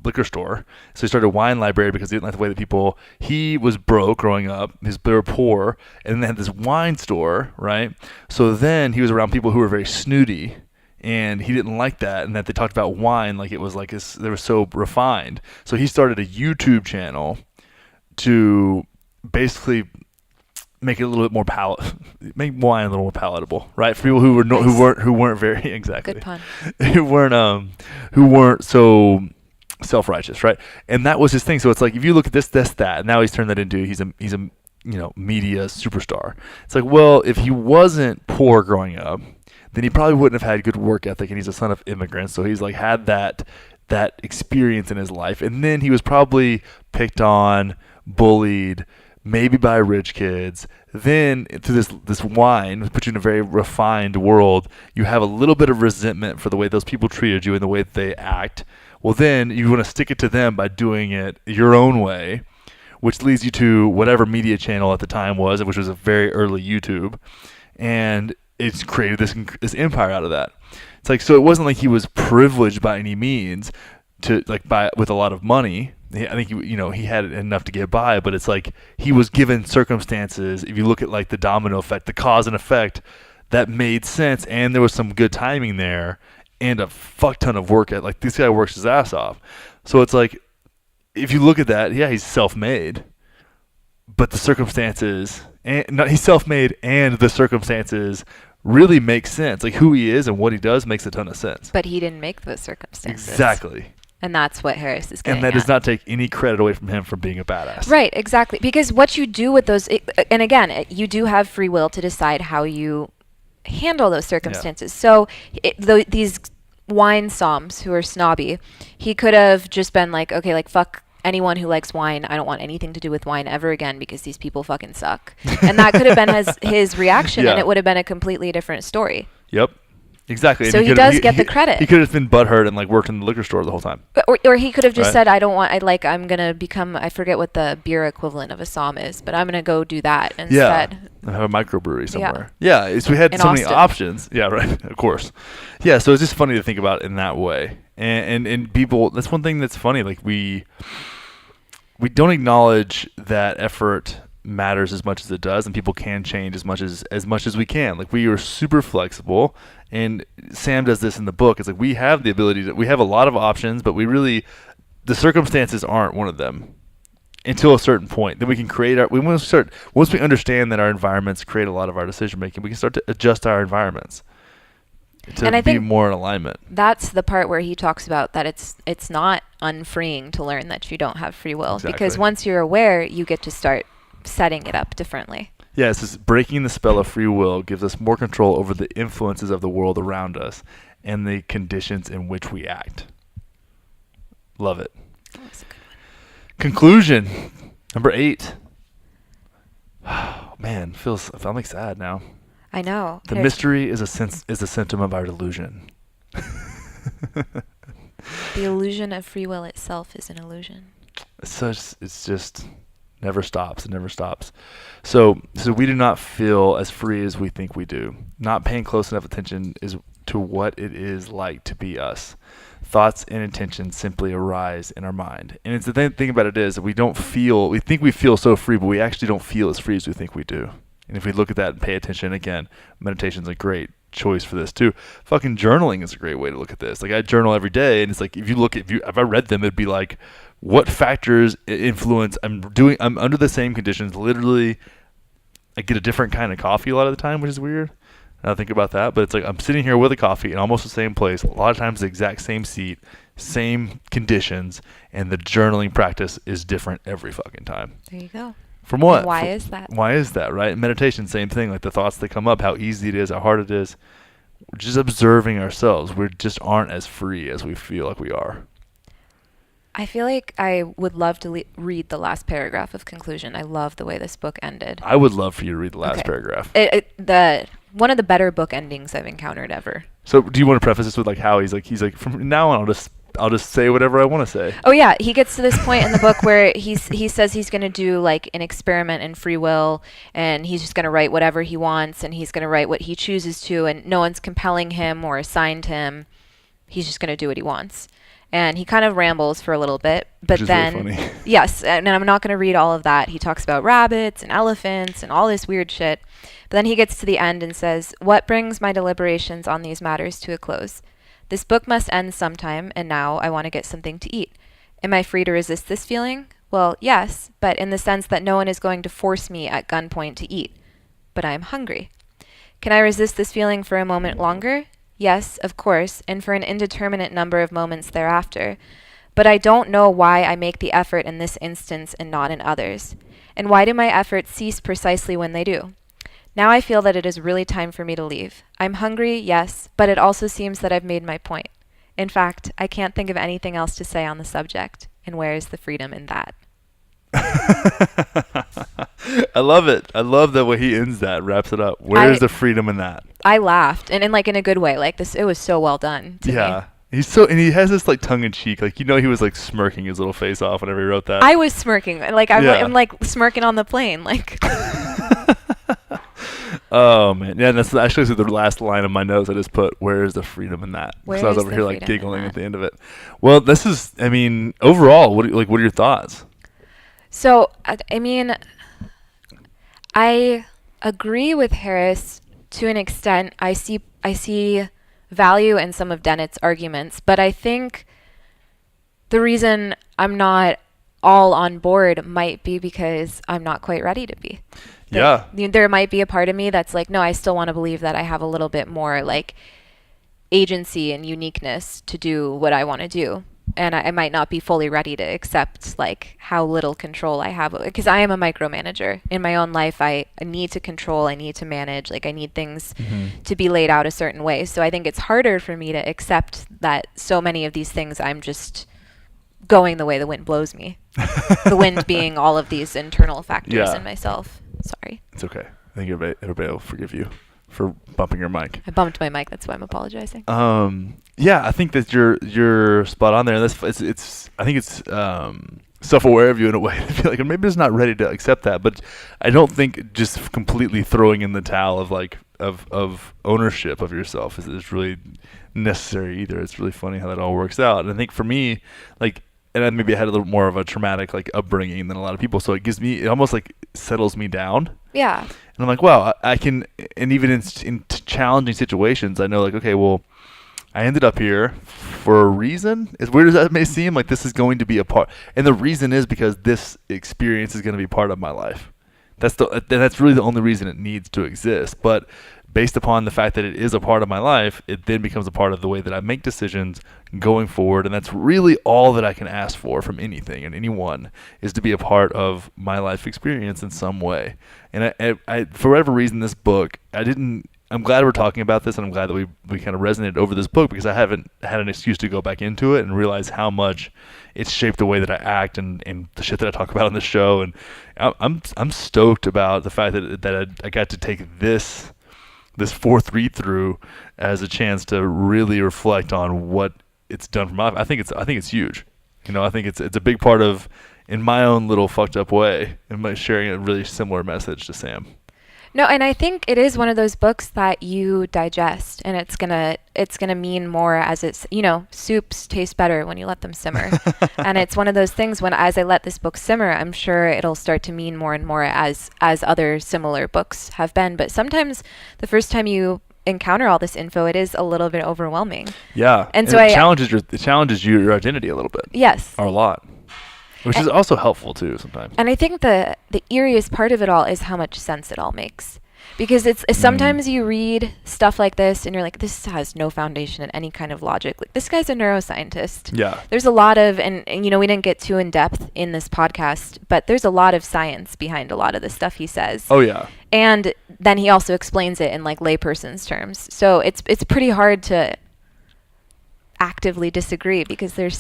liquor store, so he started a wine library because he didn't like the way that people. He was broke growing up; they were poor, and then they had this wine store, right? So then he was around people who were very snooty, and he didn't like that, and that they talked about wine like it was like this, they were so refined. So he started a YouTube channel to basically make it a little bit more make wine a little more palatable, right? For people who were Nice. who weren't very exactly Good pun. who weren't so self-righteous, right? And that was his thing. So it's like if you look at this, that, and now he's turned that into he's a media superstar. It's like, well, if he wasn't poor growing up, then he probably wouldn't have had good work ethic, and he's a son of immigrants, so he's like had that experience in his life, and then he was probably picked on, bullied, maybe by rich kids. Then through this wine puts you in a very refined world. You have a little bit of resentment for the way those people treated you and the way that they act. Well, then you want to stick it to them by doing it your own way, which leads you to whatever media channel at the time was, which was a very early YouTube, and it's created this empire out of that. It's like, so it wasn't like he was privileged by any means to like buy with a lot of money. I think he had enough to get by, but it's like he was given circumstances. If you look at like the domino effect, the cause and effect, that made sense, and there was some good timing there, and a fuck ton of work. Like this guy works his ass off. So it's like, if you look at that, yeah, he's self-made, but the circumstances, he's self-made, and the circumstances really make sense. Like who he is and what he does makes a ton of sense. But he didn't make those circumstances. Exactly. And that's what Harris is getting And that at. does not take any credit away from him for being a badass. Right, exactly. Because what you do with those, and again, you do have free will to decide how you handle those circumstances. So these wine somms who are snobby, he could have just been like, okay, like fuck anyone who likes wine. I don't want anything to do with wine ever again because these people fucking suck. And that could have been his reaction, Yeah. and it would have been a completely different story. Yep. Exactly. So And he does get the credit. He could have been butthurt and like worked in the liquor store the whole time. Or he could have just Right. said, I'm going to become, I forget what the beer equivalent of a somm is, but I'm going to go do that instead. Yeah. Have a microbrewery somewhere. Yeah. So we had In so many Austin. options. Yeah, right. Of course. Yeah. So it's just funny to think about in that way. And people, that's one thing that's funny. Like we don't acknowledge that effort matters as much as it does, and people can change as much as we can. Like we are super flexible, and Sam does this in the book. It's like we have the ability we have a lot of options, but the circumstances aren't one of them until a certain point. Then we can create once we understand that our environments create a lot of our decision making, we can start to adjust our environments to And I be think more in alignment. that's the part where he talks about that it's not unfreeing to learn that you don't have free will. Exactly. Because once you're aware, you get to start setting it up differently. Yeah, it says breaking the spell of free will gives us more control over the influences of the world around us and the conditions in which we act. Love it. That's a good one. Conclusion, number 8. Oh, man, I'm like sad now. I know. The mystery is a symptom of our delusion. The illusion of free will itself is an illusion. It's just never stops. It never stops. So we do not feel as free as we think we do. Not paying close enough attention to what it is like to be us. Thoughts and intentions simply arise in our mind. And it's the thing about it is that we think we feel so free, but we actually don't feel as free as we think we do. And if we look at that and pay attention, again, meditation's a great choice for this too. Fucking journaling is a great way to look at this. Like I journal every day, and it's like if I read them, it'd be like, what factors influence I'm under the same conditions. Literally, I get a different kind of coffee a lot of the time, which is weird. I think about that, but it's like I'm sitting here with a coffee in almost the same place, a lot of times the exact same seat, same conditions, and the journaling practice is different every fucking time. There you go. From what? And why is that? Why is that, right? Meditation, same thing. Like the thoughts that come up, how easy it is, how hard it is. We're just observing ourselves. We just aren't as free as we feel like we are. I feel like I would love to read the last paragraph of conclusion. I love the way this book ended. I would love for you to read the last Okay. paragraph. One of the better book endings I've encountered ever. So do you want to preface this with like how he's like from now on I'll just I'll just say whatever I want to say. Oh yeah, he gets to this point in the book where he says he's going to do like an experiment in free will, and he's just going to write whatever he wants, and he's going to write what he chooses to, and no one's compelling him or assigned him. He's just going to do what he wants. And he kind of rambles for a little bit, but Which is then really funny. yes, and I'm not going to read all of that. He talks about rabbits and elephants and all this weird shit. But then he gets to the end and says, "What brings my deliberations on these matters to a close? This book must end sometime, and now I want to get something to eat. Am I free to resist this feeling? Well, yes, but in the sense that no one is going to force me at gunpoint to eat. But I am hungry. Can I resist this feeling for a moment longer? Yes, of course, and for an indeterminate number of moments thereafter. But I don't know why I make the effort in this instance and not in others. And why do my efforts cease precisely when they do? Now I feel that it is really time for me to leave. I'm hungry, yes, but it also seems that I've made my point. In fact, I can't think of anything else to say on the subject. And where is the freedom in that?" I love it. I love the way he ends that, wraps it up. Where's the freedom in that? I laughed, and in like in a good way. Like this, it was so well done to me. And he has this like tongue in cheek, like he was like smirking his little face off whenever he wrote that. I was smirking, like I'm like smirking on the plane, like. Oh man, yeah, that's actually the last line of my notes I just put. Where is the freedom in that? Because I was over here like giggling at the end of it. Well, this is, I mean, overall, what are your thoughts? So, I mean, I agree with Harris to an extent. I see value in some of Dennett's arguments, but I think the reason I'm not all on board might be because I'm not quite ready to be. There might be a part of me that's like, no, I still want to believe that I have a little bit more like agency and uniqueness to do what I want to do. And I might not be fully ready to accept like how little control I have, because I am a micromanager in my own life. I need to control, I need to manage, like I need things to be laid out a certain way. So I think it's harder for me to accept that so many of these things I'm just going the way the wind blows me. The wind being all of these internal factors in myself. Sorry. It's okay. I think everybody will forgive you for bumping your mic. I bumped my mic. That's why I'm apologizing. Yeah, I think that you're spot on there. It's I think it's self-aware of you in a way. I feel like maybe it's not ready to accept that, but I don't think just completely throwing in the towel of like of ownership of yourself is really necessary either. It's really funny how that all works out. And I think for me, like, and maybe I had a little more of a traumatic like upbringing than a lot of people, so it almost like settles me down. Yeah. And I'm like, wow, I can, and even in challenging situations, I know like, okay, well, I ended up here for a reason. As weird as that may seem, like this is going to be a part, and the reason is because this experience is going to be part of my life. That's really the only reason it needs to exist. But based upon the fact that it is a part of my life, it then becomes a part of the way that I make decisions going forward. And that's really all that I can ask for from anything and anyone, is to be a part of my life experience in some way. And I for whatever reason, this book, I'm glad we're talking about this, and I'm glad that we kind of resonated over this book, because I haven't had an excuse to go back into it and realize how much it's shaped the way that I act and the shit that I talk about on the show. And I'm stoked about the fact that I got to take this fourth read through as a chance to really reflect on what it's done for my life. I think it's huge. I think it's a big part of, in my own little fucked up way, and sharing a really similar message to Sam. No, and I think it is one of those books that you digest, and it's gonna mean more as it's, soups taste better when you let them simmer. And it's one of those things when, as I let this book simmer, I'm sure it'll start to mean more and more as other similar books have been. But sometimes the first time you encounter all this info, it is a little bit overwhelming. Yeah. And so it challenges your identity a little bit. Yes. Or a lot. Which is also helpful too sometimes. And I think the eeriest part of it all is how much sense it all makes. Because it's sometimes you read stuff like this and you're like, this has no foundation in any kind of logic. Like, this guy's a neuroscientist. Yeah. There's a lot of, and we didn't get too in depth in this podcast, but there's a lot of science behind a lot of the stuff he says. Oh yeah. And then he also explains it in like layperson's terms. So it's pretty hard to actively disagree, because there's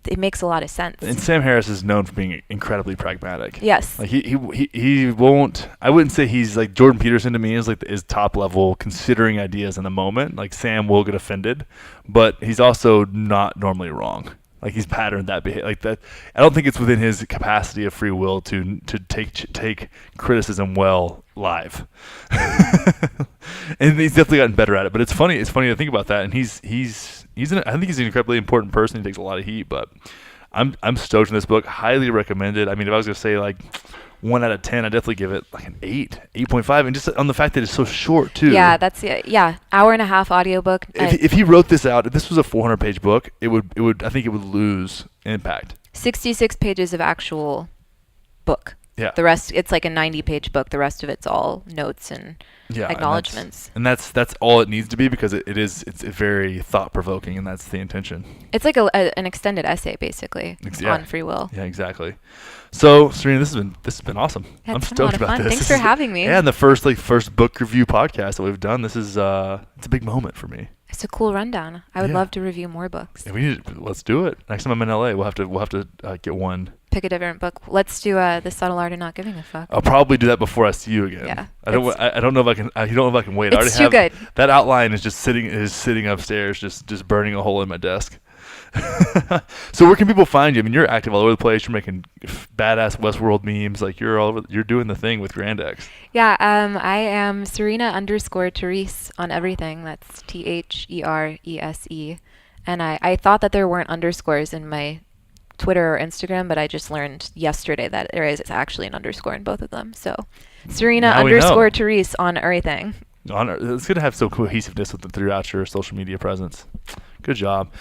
it makes a lot of sense. And Sam Harris is known for being incredibly pragmatic. Yes. Like he won't. I wouldn't say he's like Jordan Peterson to me is like is top level considering ideas in the moment. Like Sam will get offended, but he's also not normally wrong. Like he's patterned that behavior like that. I don't think it's within his capacity of free will to take criticism well live. And he's definitely gotten better at it. But it's funny. It's funny to think about that. And I think he's an incredibly important person. He takes a lot of heat, but I'm stoked in this book. Highly recommended. I mean, if I was gonna say like 1 out of 10, I'd definitely give it like an 8.5, and just on the fact that it's so short too. Yeah, that's hour and a half audiobook. If he wrote this out, if this was a 400-page book, it would I think it would lose impact. 66 pages of actual book. Yeah. The rest, it's like a 90-page book. The rest of it's all notes and acknowledgments. And that's all it needs to be, because it's very thought-provoking, and that's the intention. It's like an extended essay, basically, on free will. Yeah, exactly. So, Serena, this has been awesome. Yeah, I'm stoked about this. Thanks for having me. Yeah, and the first book review podcast that we've done. This is it's a big moment for me. It's a cool rundown. I would love to review more books. Yeah, let's do it. Next time I'm in LA, we'll have to get one. Pick a different book. Let's do The Subtle Art of Not Giving a Fuck. I'll probably do that before I see you again. Yeah. I don't know if I can. I don't know if I can wait. It's too good. That outline is just sitting upstairs, just burning a hole in my desk. So where can people find you? I mean, you're active all over the place. You're making badass Westworld memes. Like you're doing the thing with Grandex. Yeah. I am Serena_Therese on everything. That's THERESE. And I thought that there weren't underscores in my Twitter or Instagram, but I just learned yesterday that there is actually an underscore in both of them. So Serena_Therese on everything. It's going to have some cohesiveness throughout your social media presence. Good job.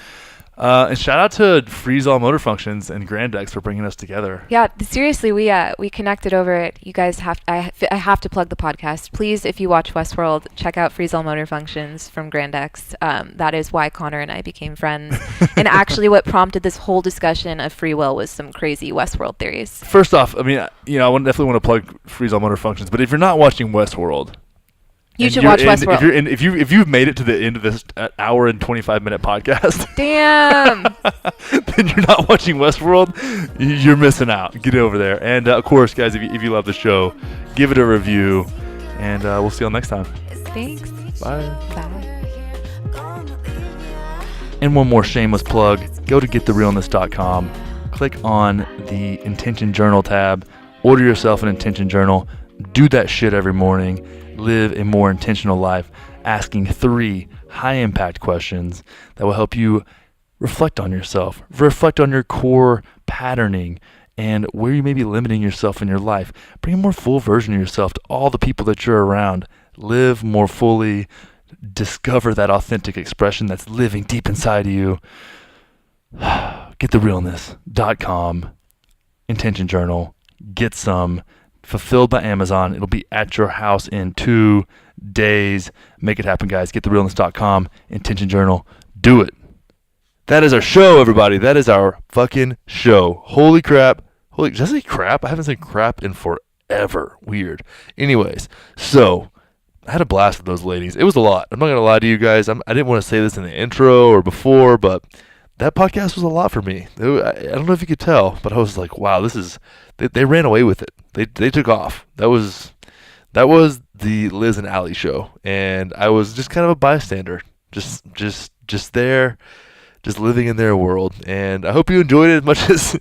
And shout out to Freeze All Motor Functions and Grandex for bringing us together. Yeah, seriously, we connected over it. You guys I have to plug the podcast. Please, if you watch Westworld, check out Freeze All Motor Functions from Grandex. That is why Connor and I became friends. And actually what prompted this whole discussion of free will was some crazy Westworld theories. First off, I mean, I definitely want to plug Freeze All Motor Functions, but if you're not watching Westworld, you should watch Westworld. If you've made it to the end of this hour and 25-minute podcast, damn, then you're not watching Westworld. You're missing out. Get over there. And of course, guys, if you love the show, give it a review, and we'll see you all next time. Thanks. Bye. Bye. And one more shameless plug: go to gettherealness.com. Click on the Intention Journal tab. Order yourself an intention journal. Do that shit every morning. Live a more intentional life, asking 3 high-impact questions that will help you reflect on yourself, reflect on your core patterning, and where you may be limiting yourself in your life. Bring a more full version of yourself to all the people that you're around. Live more fully. Discover that authentic expression that's living deep inside of you. GetTheRealness.com. Intention Journal. Get some. Fulfilled by Amazon. It'll be at your house in 2 days. Make it happen, guys. GetTheRealness.com. Intention Journal. Do it. That is our show, everybody. That is our fucking show. Holy crap. Did I say crap? I haven't said crap in forever. Weird. Anyways, so I had a blast with those ladies. It was a lot. I'm not going to lie to you guys. I didn't want to say this in the intro or before, but that podcast was a lot for me. I don't know if you could tell, but I was like, wow, this is... They ran away with it. They took off. That was the Liz and Allie show, and I was just kind of a bystander, just there, just living in their world. And I hope you enjoyed it as much as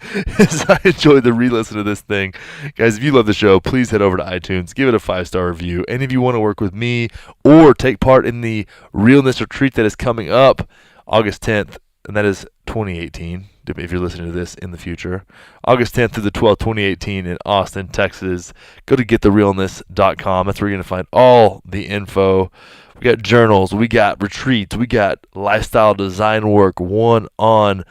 I enjoyed the re-listen of this thing, guys. If you love the show, please head over to iTunes, give it a 5-star review. And if you want to work with me or take part in the Realness retreat that is coming up August 10th, and that is 2018. If you're listening to this in the future, August 10th through the 12th, 2018 in Austin, Texas. Go to gettherealness.com. That's where you're going to find all the info. We got journals, we got retreats, we got lifestyle design work, one-on-one.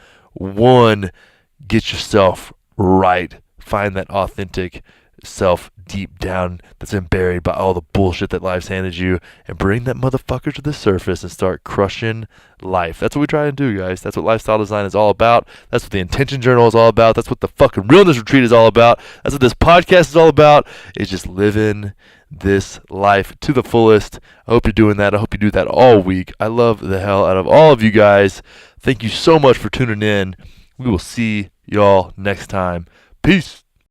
Get yourself right. Find that authentic self deep down that's been buried by all the bullshit that life's handed you, and bring that motherfucker to the surface and start crushing life. That's what we try to do, guys. That's what lifestyle design is all about. That's what the Intention Journal is all about. That's what the fucking Realness Retreat is all about. That's what this podcast is all about. It's just living this life to the fullest. I hope you're doing that. I hope you do that all week. I love the hell out of all of you guys. Thank you so much for tuning in. We will see y'all next time. Peace.